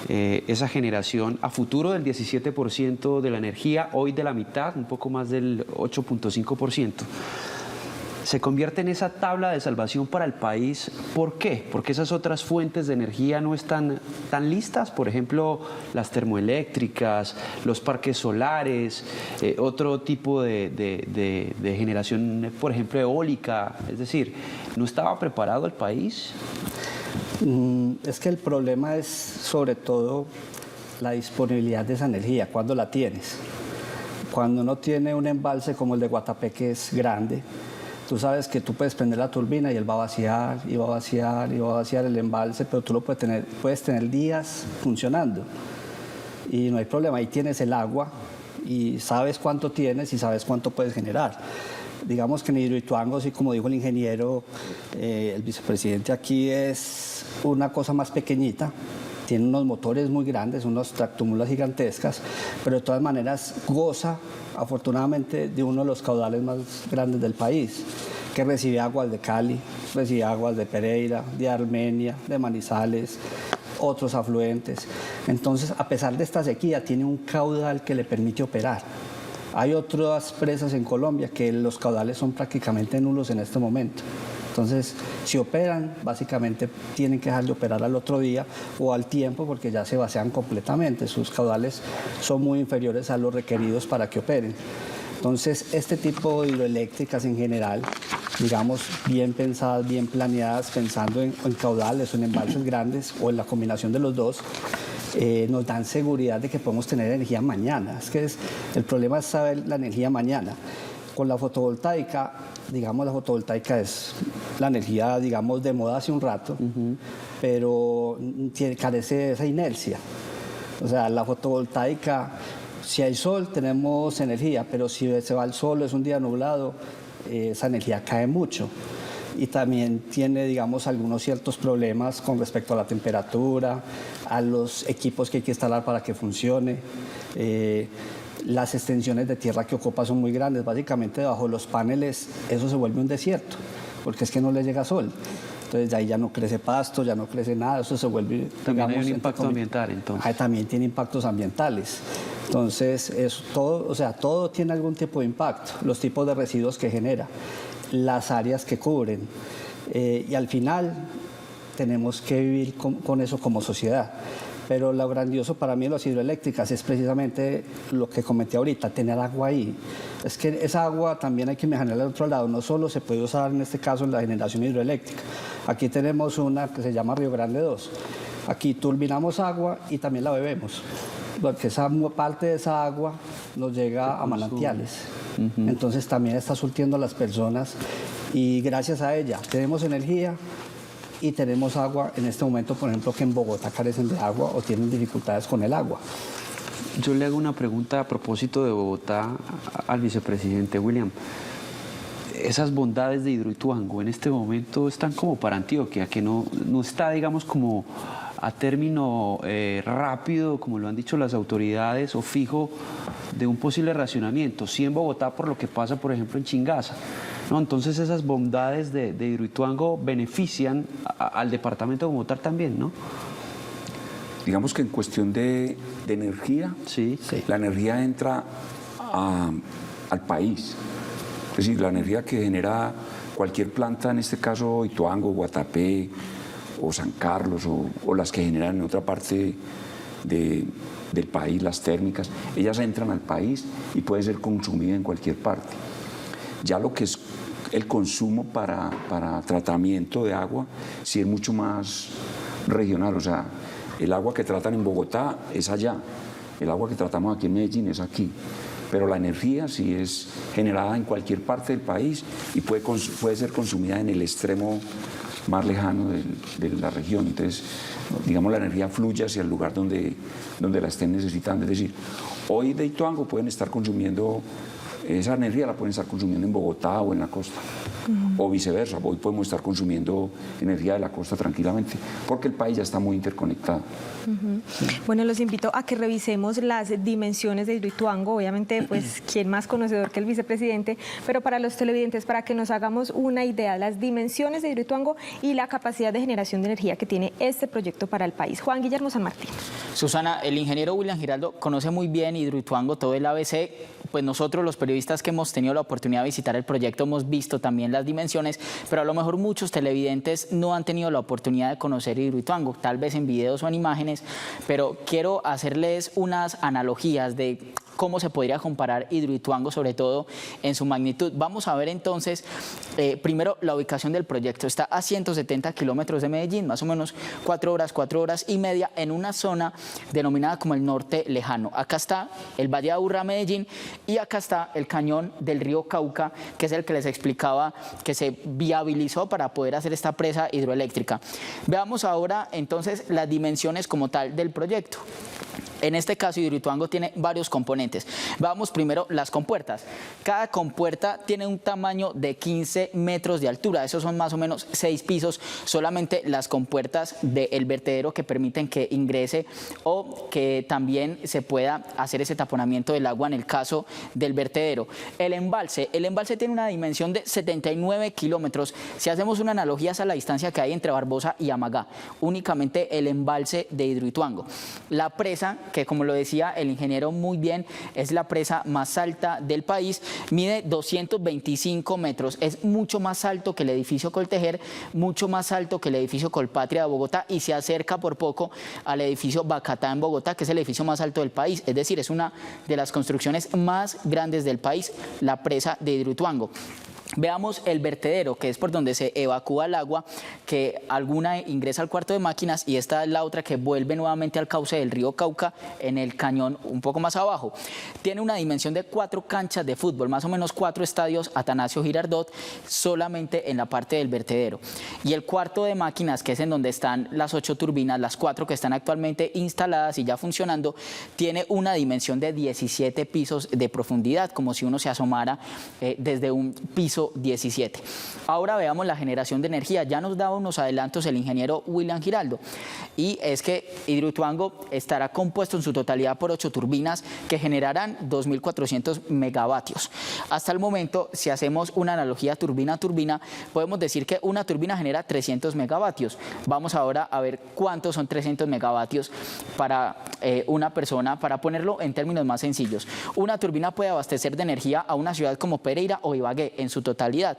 Esa generación a futuro del 17% de la energía, hoy de la mitad, un poco más del 8.5%. Se convierte en esa tabla de salvación para el país. ¿Por qué? Porque esas otras fuentes de energía no están tan listas, por ejemplo, las termoeléctricas, los parques solares, otro tipo de generación, por ejemplo, eólica. Es decir, ¿no estaba preparado el país? Es que el problema es sobre todo la disponibilidad de esa energía, cuando la tienes. Cuando uno tiene un embalse como el de Guatapé, que es grande, tú sabes que tú puedes prender la turbina y él va a vaciar, y va a vaciar, y va a vaciar el embalse, pero tú lo puedes tener días funcionando y no hay problema. Ahí tienes el agua y sabes cuánto tienes y sabes cuánto puedes generar. Digamos que en Hidroituango, así como dijo el ingeniero, el vicepresidente aquí, es una cosa más pequeñita, tiene unos motores muy grandes, unos tractomulas gigantescas, pero de todas maneras goza, afortunadamente, de uno de los caudales más grandes del país, que recibe aguas de Cali, recibe aguas de Pereira, de Armenia, de Manizales, otros afluentes. Entonces, a pesar de esta sequía, tiene un caudal que le permite operar. Hay otras presas en Colombia que los caudales son prácticamente nulos en este momento. Entonces, si operan, básicamente tienen que dejar de operar al otro día o al tiempo porque ya se vacían completamente. Sus caudales son muy inferiores a los requeridos para que operen. Entonces, este tipo de hidroeléctricas en general, digamos, bien pensadas, bien planeadas, pensando en caudales o en embalses grandes o en la combinación de los dos, nos dan seguridad de que podemos tener energía mañana. Es que el problema es saber la energía mañana. Con la fotovoltaica, digamos, la fotovoltaica es la energía, digamos, de moda hace un rato, pero carece de esa inercia. O sea, la fotovoltaica, si hay sol tenemos energía, pero si se va el sol, es un día nublado, esa energía cae mucho. Y también tiene, digamos, algunos ciertos problemas con respecto a la temperatura, a los equipos que hay que instalar para que funcione. Las extensiones de tierra que ocupa son muy grandes. Básicamente, debajo de los paneles, eso se vuelve un desierto, porque es que no le llega sol. Entonces, de ahí ya no crece pasto, ya no crece nada, eso se vuelve... También digamos, hay un impacto ambiental, entonces. También tiene impactos ambientales. Entonces, todo tiene algún tipo de impacto. Los tipos de residuos que genera, las áreas que cubren. Y al final tenemos que vivir con eso como sociedad. Pero lo grandioso para mí de las hidroeléctricas es precisamente lo que comenté ahorita, tener agua ahí. es que esa agua también hay que manejarla al otro lado. No solo se puede usar en este caso en la generación hidroeléctrica. Aquí tenemos una que se llama Río Grande 2. Aquí turbinamos agua y también la bebemos, porque esa parte de esa agua nos llega a manantiales. Entonces también está surtiendo a las personas y gracias a ella tenemos energía y tenemos agua en este momento, por ejemplo, que en Bogotá carecen de agua o tienen dificultades con el agua. Yo le hago una pregunta a propósito de Bogotá al vicepresidente William. Esas bondades de Hidroituango en este momento están como para Antioquia, que no está, digamos, como a término rápido, como lo han dicho las autoridades, o fijo de un posible racionamiento. Sí en Bogotá por lo que pasa, por ejemplo, en Chingaza, ¿no? Entonces esas bondades de Hidroituango benefician al departamento de Bogotá también, ¿no? Digamos que en cuestión de energía, sí. La energía entra al país. Es decir, la energía que genera cualquier planta, en este caso Ituango, Guatapé o San Carlos o las que generan en otra parte del país, las térmicas, ellas entran al país y puede ser consumida en cualquier parte. Ya lo que es el consumo para tratamiento de agua sí es mucho más regional, o sea, el agua que tratan en Bogotá es allá, el agua que tratamos aquí en Medellín es aquí, pero la energía sí es generada en cualquier parte del país y puede ser consumida en el extremo más lejano de la región. Entonces, digamos, la energía fluye hacia el lugar donde la estén necesitando. Es decir, hoy de Ituango pueden estar consumiendo, esa energía la pueden estar consumiendo en Bogotá o en la costa. O viceversa, hoy podemos estar consumiendo energía de la costa tranquilamente, porque el país ya está muy interconectado. Bueno, los invito a que revisemos las dimensiones de Hidroituango, obviamente, pues, quién más conocedor que el vicepresidente, pero para los televidentes, para que nos hagamos una idea, las dimensiones de Hidroituango y la capacidad de generación de energía que tiene este proyecto para el país. Juan Guillermo San Martín. Susana, el ingeniero William Giraldo conoce muy bien Hidroituango, todo el ABC, pues nosotros los periodistas que hemos tenido la oportunidad de visitar el proyecto hemos visto también las dimensiones, pero a lo mejor muchos televidentes no han tenido la oportunidad de conocer Hidroituango, tal vez en videos o en imágenes, pero quiero hacerles unas analogías de cómo se podría comparar Hidroituango, sobre todo en su magnitud. Vamos a ver entonces, primero, la ubicación del proyecto. Está a 170 kilómetros de Medellín, más o menos 4 horas y media, en una zona denominada como el norte lejano. Acá está el Valle de Aburrá, Medellín, y acá está el cañón del río Cauca, que es el que les explicaba que se viabilizó para poder hacer esta presa hidroeléctrica. Veamos ahora entonces las dimensiones como tal del proyecto. En este caso, Hidroituango tiene varios componentes. Vamos primero las compuertas. Cada compuerta tiene un tamaño de 15 metros de altura. Esos son más o menos 6 pisos. Solamente las compuertas del vertedero que permiten que ingrese o que también se pueda hacer ese taponamiento del agua en el caso del vertedero. El embalse tiene una dimensión de 79 kilómetros. Si hacemos una analogía, esa es la distancia que hay entre Barbosa y Amagá. Únicamente el embalse de Hidroituango. La presa, que como lo decía el ingeniero muy bien, es la presa más alta del país, mide 225 metros, es mucho más alto que el edificio Coltejer, mucho más alto que el edificio Colpatria de Bogotá y se acerca por poco al edificio Bacatá en Bogotá, que es el edificio más alto del país, es decir, es una de las construcciones más grandes del país, la presa de Hidroituango. Veamos el vertedero, que es por donde se evacúa el agua, que alguna ingresa al cuarto de máquinas y esta es la otra que vuelve nuevamente al cauce del río Cauca en el cañón un poco más abajo. Tiene una dimensión de 4 canchas de fútbol, más o menos 4 estadios Atanasio Girardot, solamente en la parte del vertedero. Y el cuarto de máquinas, que es en donde están las 8 turbinas, las 4 que están actualmente instaladas y ya funcionando, tiene una dimensión de 17 pisos de profundidad, como si uno se asomara desde un piso 17. Ahora veamos la generación de energía. Ya nos daba unos adelantos el ingeniero William Giraldo y es que Hidroituango estará compuesto en su totalidad por 8 turbinas que generarán 2.400 megavatios. Hasta el momento, si hacemos una analogía turbina a turbina, podemos decir que una turbina genera 300 megavatios. Vamos ahora a ver cuántos son 300 megavatios para una persona, para ponerlo en términos más sencillos. Una turbina puede abastecer de energía a una ciudad como Pereira o Ibagué en su totalidad.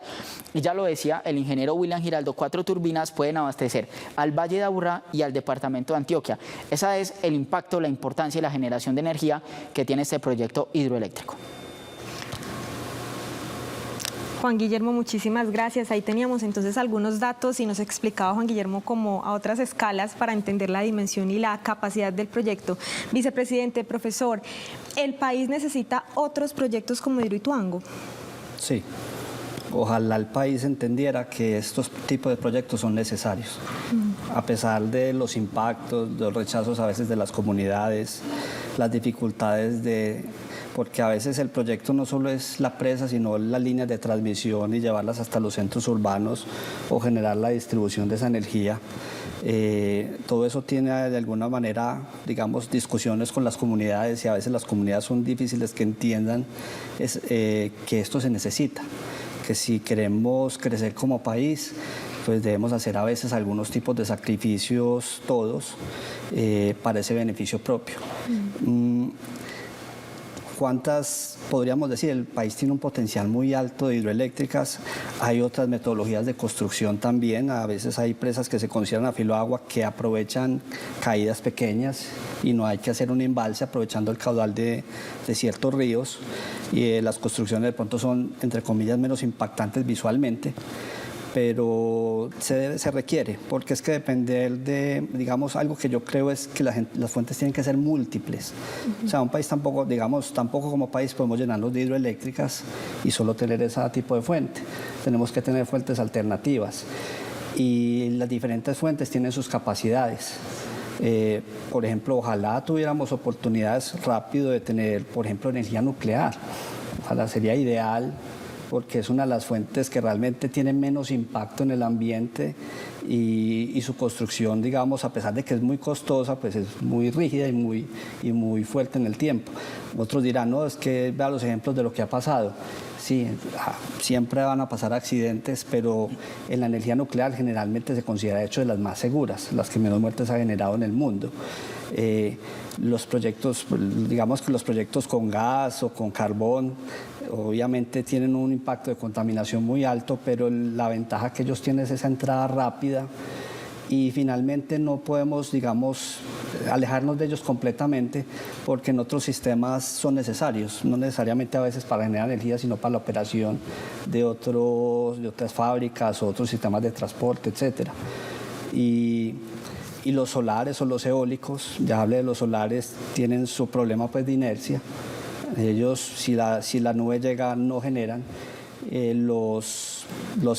Y ya lo decía el ingeniero William Giraldo, 4 turbinas pueden abastecer al Valle de Aburrá y al departamento de Antioquia. Ese es el impacto, la importancia y la generación de energía que tiene este proyecto hidroeléctrico. Juan Guillermo, muchísimas gracias. Ahí teníamos entonces algunos datos y nos explicaba Juan Guillermo como a otras escalas para entender la dimensión y la capacidad del proyecto. Vicepresidente, profesor, ¿el país necesita otros proyectos como Hidroituango? Sí. Ojalá el país entendiera que estos tipos de proyectos son necesarios, a pesar de los impactos, los rechazos a veces de las comunidades, las dificultades porque a veces el proyecto no solo es la presa, sino las líneas de transmisión y llevarlas hasta los centros urbanos o generar la distribución de esa energía. Todo eso tiene de alguna manera, digamos, discusiones con las comunidades y a veces las comunidades son difíciles que entiendan que esto se necesita, que si queremos crecer como país, pues debemos hacer a veces algunos tipos de sacrificios todos para ese beneficio propio. ¿Cuántas, podríamos decir, el país tiene un potencial muy alto de hidroeléctricas? Hay otras metodologías de construcción también. A veces hay presas que se consideran a filo de agua que aprovechan caídas pequeñas y no hay que hacer un embalse aprovechando el caudal de ciertos ríos. Y las construcciones de pronto son, entre comillas, menos impactantes visualmente, pero se requiere, porque es que depender de, digamos, algo que yo creo es que las fuentes tienen que ser múltiples. O sea, un país tampoco, digamos, tampoco como país podemos llenarnos de hidroeléctricas y solo tener ese tipo de fuente. Tenemos que tener fuentes alternativas y las diferentes fuentes tienen sus capacidades. Por ejemplo, ojalá tuviéramos oportunidades rápido de tener, por ejemplo, energía nuclear. Ojalá, sería ideal, porque es una de las fuentes que realmente tiene menos impacto en el ambiente y su construcción, digamos, a pesar de que es muy costosa, pues es muy rígida y muy fuerte en el tiempo. Otros dirán, no, es que vea los ejemplos de lo que ha pasado. Sí, siempre van a pasar accidentes, pero en la energía nuclear generalmente se considera, de hecho, de las más seguras, las que menos muertes ha generado en el mundo. Los proyectos, digamos que los proyectos con gas o con carbón, obviamente tienen un impacto de contaminación muy alto, pero la ventaja que ellos tienen es esa entrada rápida y finalmente no podemos, digamos, alejarnos de ellos completamente porque en otros sistemas son necesarios, no necesariamente a veces para generar energía, sino para la operación de otras fábricas o otros sistemas de transporte, etcétera. Y los solares o los eólicos, ya hablé de los solares, tienen su problema pues de inercia. Ellos, si la nube llega, no generan. Los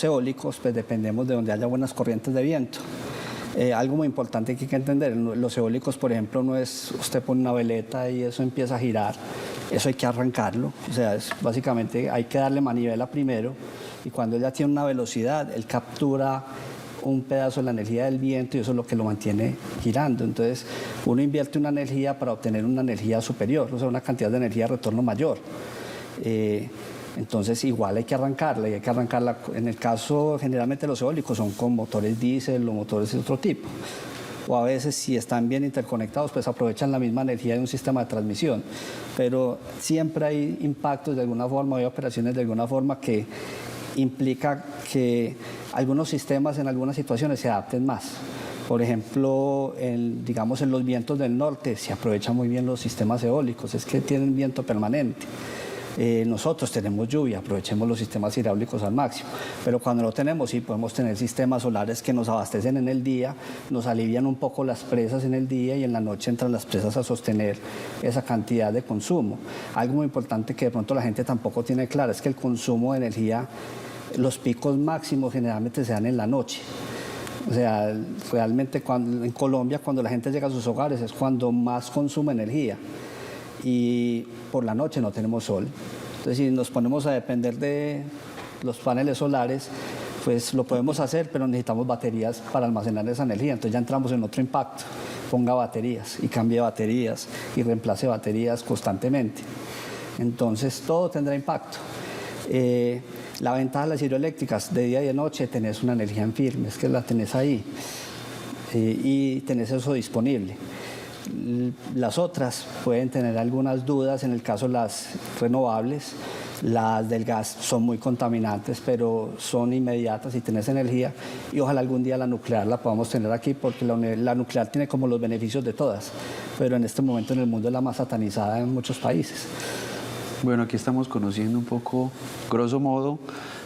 eólicos, pues dependemos de donde haya buenas corrientes de viento. Algo muy importante que hay que entender, los eólicos, por ejemplo, no es usted pone una veleta y eso empieza a girar, eso hay que arrancarlo, o sea, básicamente hay que darle manivela primero y cuando ya tiene una velocidad, él captura un pedazo de la energía del viento y eso es lo que lo mantiene girando. Entonces, uno invierte una energía para obtener una energía superior, o sea, una cantidad de energía de retorno mayor. Entonces, igual hay que arrancarla y hay que arrancarla. En el caso, generalmente los eólicos son con motores diésel o motores de otro tipo. O a veces, si están bien interconectados, pues aprovechan la misma energía de un sistema de transmisión. Pero siempre hay impactos de alguna forma, hay operaciones de alguna forma que implica que algunos sistemas en algunas situaciones se adapten más. Por ejemplo, digamos en los vientos del norte se aprovechan muy bien los sistemas eólicos, es que tienen viento permanente. Nosotros tenemos lluvia, aprovechemos los sistemas hidráulicos al máximo, pero cuando no tenemos, sí podemos tener sistemas solares que nos abastecen en el día, nos alivian un poco las presas en el día y en la noche entran las presas a sostener esa cantidad de consumo. Algo muy importante que de pronto la gente tampoco tiene claro es que el consumo de energía, los picos máximos generalmente se dan en la noche. O sea, realmente en Colombia cuando la gente llega a sus hogares es cuando más consume energía. Y por la noche no tenemos sol. Entonces, si nos ponemos a depender de los paneles solares, pues lo podemos hacer, pero necesitamos baterías para almacenar esa energía. Entonces ya entramos en otro impacto. Ponga baterías y cambie baterías y reemplace baterías constantemente. Entonces todo tendrá impacto. La ventaja de las hidroeléctricas, de día y de noche tenés una energía en firme, es que la tenés ahí y tenés eso disponible. Las otras pueden tener algunas dudas, en el caso de las renovables, las del gas son muy contaminantes, pero son inmediatas y tenés energía y ojalá algún día la nuclear la podamos tener aquí porque la nuclear tiene como los beneficios de todas, pero en este momento en el mundo es la más satanizada en muchos países. Bueno, aquí estamos conociendo un poco, grosso modo,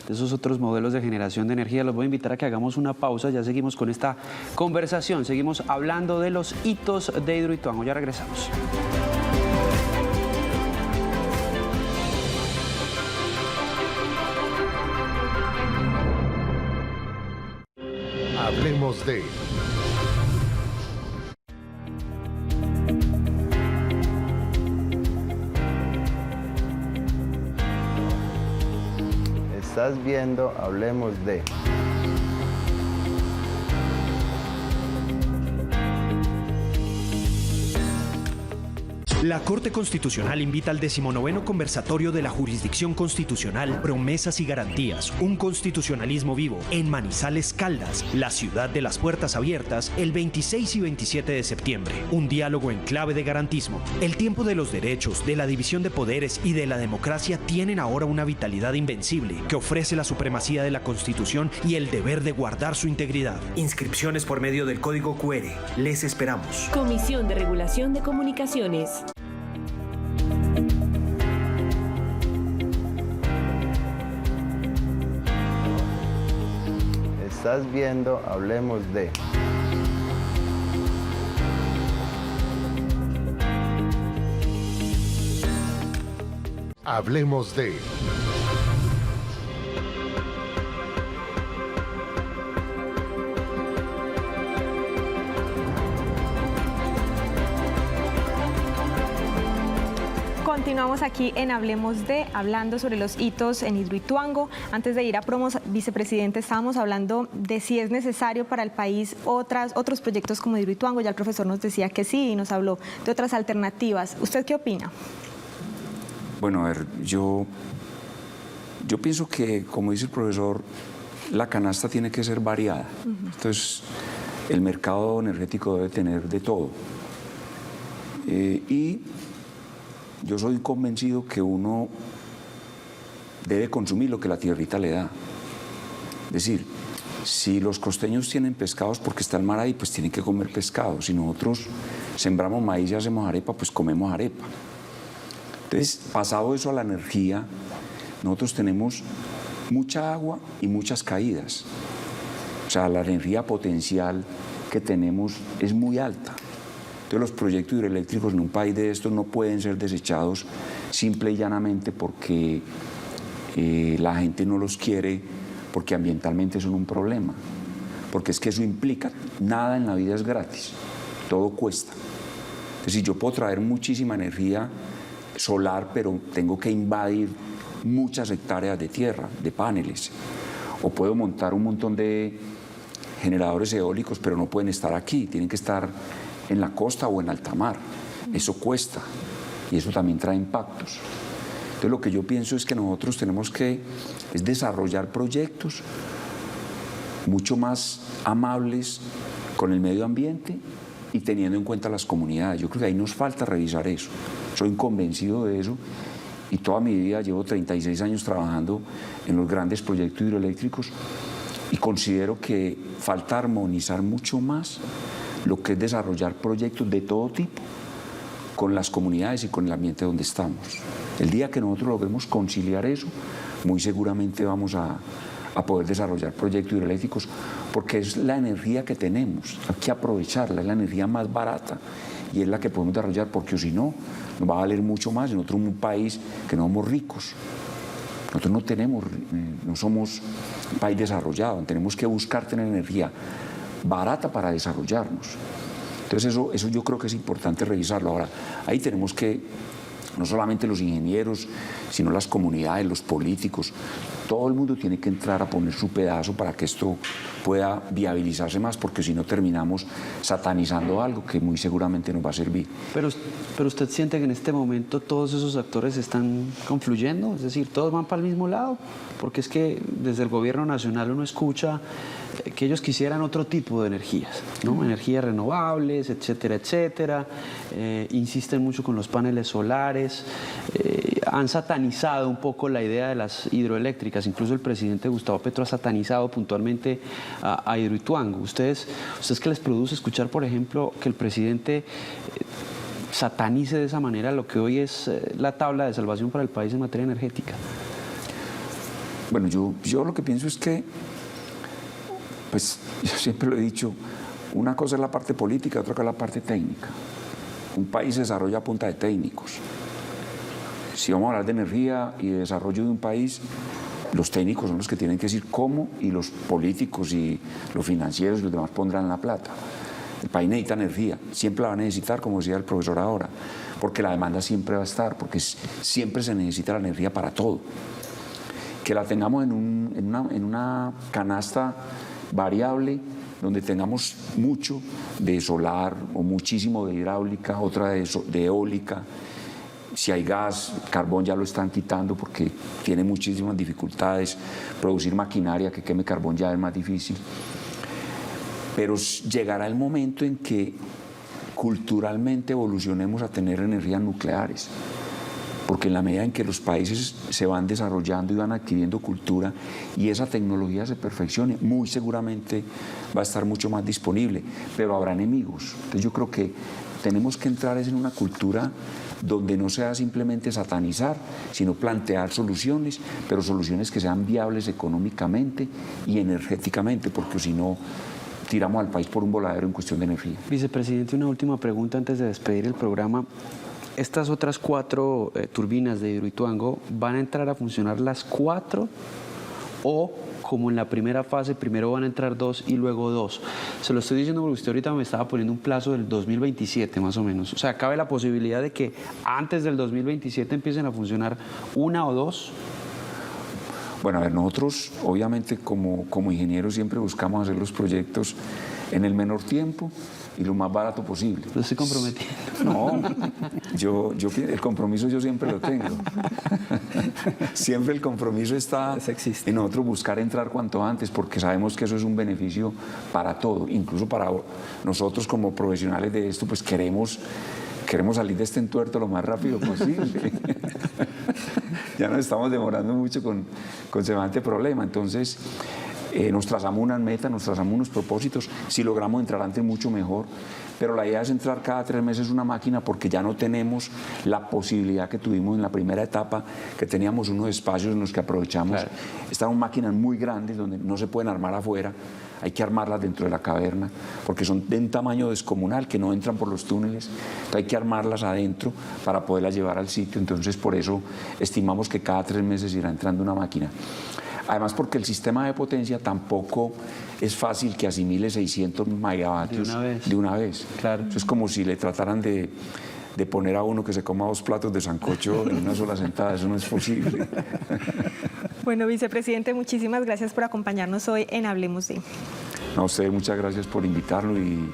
de esos otros modelos de generación de energía. Los voy a invitar a que hagamos una pausa, ya seguimos con esta conversación, seguimos hablando de los hitos de Hidroituango, ya regresamos. Hablemos de... Estás viendo Hablemos de... La Corte Constitucional invita al 19º conversatorio de la Jurisdicción Constitucional Promesas y Garantías, un constitucionalismo vivo, en Manizales, Caldas, la ciudad de las puertas abiertas, el 26 y 27 de septiembre. Un diálogo en clave de garantismo. El tiempo de los derechos, de la división de poderes y de la democracia tienen ahora una vitalidad invencible que ofrece la supremacía de la Constitución y el deber de guardar su integridad. Inscripciones por medio del código QR. Les esperamos. Comisión de Regulación de Comunicaciones. Estás viendo Hablemos de... Hablemos de... Continuamos aquí en Hablemos de, hablando sobre los hitos en Hidroituango. Antes de ir a promos, vicepresidente, estábamos hablando de si es necesario para el país otros proyectos como Hidroituango. Ya el profesor nos decía que sí y nos habló de otras alternativas. ¿Usted qué opina? Bueno, a ver, yo pienso que, como dice el profesor, la canasta tiene que ser variada. Entonces, el mercado energético debe tener de todo. Y yo soy convencido que uno debe consumir lo que la tierrita le da. Es decir, si los costeños tienen pescados porque está el mar ahí, pues tienen que comer pescado. Si nosotros sembramos maíz y hacemos arepa, pues comemos arepa. Entonces, pasado eso a la energía, nosotros tenemos mucha agua y muchas caídas. O sea, la energía potencial que tenemos es muy alta. Entonces, los proyectos hidroeléctricos en un país de estos no pueden ser desechados simple y llanamente porque la gente no los quiere, porque ambientalmente son un problema. Porque es que eso implica, nada en la vida es gratis, todo cuesta. Es decir, yo puedo traer muchísima energía solar, pero tengo que invadir muchas hectáreas de tierra, de paneles. O puedo montar un montón de generadores eólicos, pero no pueden estar aquí, tienen que estar en la costa o en alta mar. Eso cuesta y eso también trae impactos. Entonces, lo que yo pienso es que nosotros tenemos que desarrollar proyectos mucho más amables con el medio ambiente y teniendo en cuenta las comunidades. Yo creo que ahí nos falta revisar eso. Soy convencido de eso y toda mi vida llevo 36 años trabajando en los grandes proyectos hidroeléctricos y considero que falta armonizar mucho más lo que es desarrollar proyectos de todo tipo con las comunidades y con el ambiente donde estamos. El día que nosotros logremos conciliar eso, muy seguramente vamos a poder desarrollar proyectos hidroeléctricos, porque es la energía que tenemos, hay que aprovecharla, es la energía más barata y es la que podemos desarrollar, porque si no, nos va a valer mucho más. Nosotros somos un país que no somos ricos, nosotros no somos un país desarrollado, tenemos que buscar tener energía barata para desarrollarnos. Entonces eso yo creo que es importante revisarlo. Ahora, ahí tenemos que, no solamente los ingenieros, sino las comunidades, los políticos, todo el mundo tiene que entrar a poner su pedazo para que esto pueda viabilizarse más, porque si no terminamos satanizando algo que muy seguramente nos va a servir. Pero usted siente que en este momento todos esos actores están confluyendo, es decir, todos van para el mismo lado, porque es que desde el gobierno nacional uno escucha que ellos quisieran otro tipo de energías, ¿no? Energías renovables, etcétera, etcétera. Insisten mucho con los paneles solares, han satanizado un poco la idea de las hidroeléctricas. Incluso el presidente Gustavo Petro ha satanizado puntualmente a Hidroituango. ¿Ustedes qué les produce escuchar, por ejemplo, que el presidente satanice de esa manera lo que hoy es la tabla de salvación para el país en materia energética? Bueno, yo lo que pienso es que, pues yo siempre lo he dicho, una cosa es la parte política, otra cosa es la parte técnica. Un país se desarrolla a punta de técnicos. Si vamos a hablar de energía y de desarrollo de un país, los técnicos son los que tienen que decir cómo, y los políticos y los financieros y los demás pondrán la plata. El país necesita energía, siempre la va a necesitar, como decía el profesor ahora, porque la demanda siempre va a estar, porque siempre se necesita la energía para todo. Que la tengamos en una canasta variable, donde tengamos mucho de solar o muchísimo de hidráulica, otra de eólica. Si hay gas, carbón ya lo están quitando porque tiene muchísimas dificultades. Producir maquinaria que queme carbón ya es más difícil. Pero llegará el momento en que culturalmente evolucionemos a tener energías nucleares. Porque en la medida en que los países se van desarrollando y van adquiriendo cultura y esa tecnología se perfeccione, muy seguramente va a estar mucho más disponible, pero habrá enemigos. Entonces yo creo que tenemos que entrar en una cultura donde no sea simplemente satanizar, sino plantear soluciones, pero soluciones que sean viables económicamente y energéticamente, porque si no, tiramos al país por un voladero en cuestión de energía. Vicepresidente, una última pregunta antes de despedir el programa. Estas otras 4 turbinas de Hidroituango, ¿van a entrar a funcionar las 4 o como en la primera fase, primero van a entrar 2 y luego 2? Se lo estoy diciendo porque usted ahorita me estaba poniendo un plazo del 2027 más o menos. O sea, ¿cabe la posibilidad de que antes del 2027 empiecen a funcionar 1 o 2? Bueno, a ver, nosotros obviamente como ingenieros siempre buscamos hacer los proyectos en el menor tiempo y lo más barato posible. Lo estoy comprometiendo. No, el compromiso yo siempre lo tengo. Siempre el compromiso está en nosotros buscar entrar cuanto antes, porque sabemos que eso es un beneficio para todo, incluso para nosotros como profesionales de esto, pues queremos salir de este entuerto lo más rápido posible. Ya nos estamos demorando mucho con semejante problema, entonces nos trazamos unas metas, nos trazamos unos propósitos. Si logramos entrar antes, mucho mejor, pero la idea es entrar cada 3 meses una máquina, porque ya no tenemos la posibilidad que tuvimos en la primera etapa, que teníamos unos espacios en los que aprovechamos. Claro. Estaban máquinas muy grandes donde no se pueden armar afuera, hay que armarlas dentro de la caverna, porque son de un tamaño descomunal, que no entran por los túneles, entonces hay que armarlas adentro para poderlas llevar al sitio. Entonces por eso estimamos que cada 3 meses irá entrando una máquina. Además, porque el sistema de potencia tampoco es fácil que asimile 600 megavatios de una vez. Claro. Eso es como si le trataran de poner a uno que se coma 2 platos de sancocho en una sola sentada. Eso no es posible. Bueno, vicepresidente, muchísimas gracias por acompañarnos hoy en Hablemos de. A ustedes muchas gracias por invitarlo y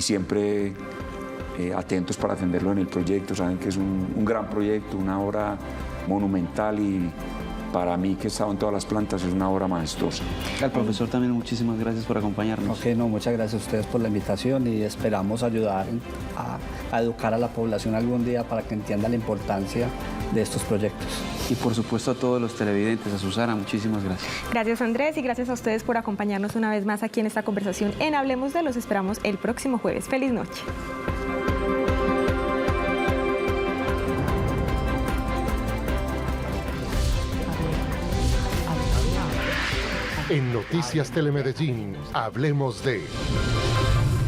siempre atentos para atenderlo en el proyecto. Saben que es un gran proyecto, una obra monumental, y para mí, que he estado en todas las plantas, es una obra majestuosa. Al profesor también muchísimas gracias por acompañarnos. Ok, no, muchas gracias a ustedes por la invitación y esperamos ayudar a educar a la población algún día para que entienda la importancia de estos proyectos. Y por supuesto a todos los televidentes, a Susana, muchísimas gracias. Gracias, Andrés, y gracias a ustedes por acompañarnos una vez más aquí en esta conversación en Hablemos de. Los esperamos el próximo jueves. ¡Feliz noche! En Noticias Telemedellín, Hablemos de.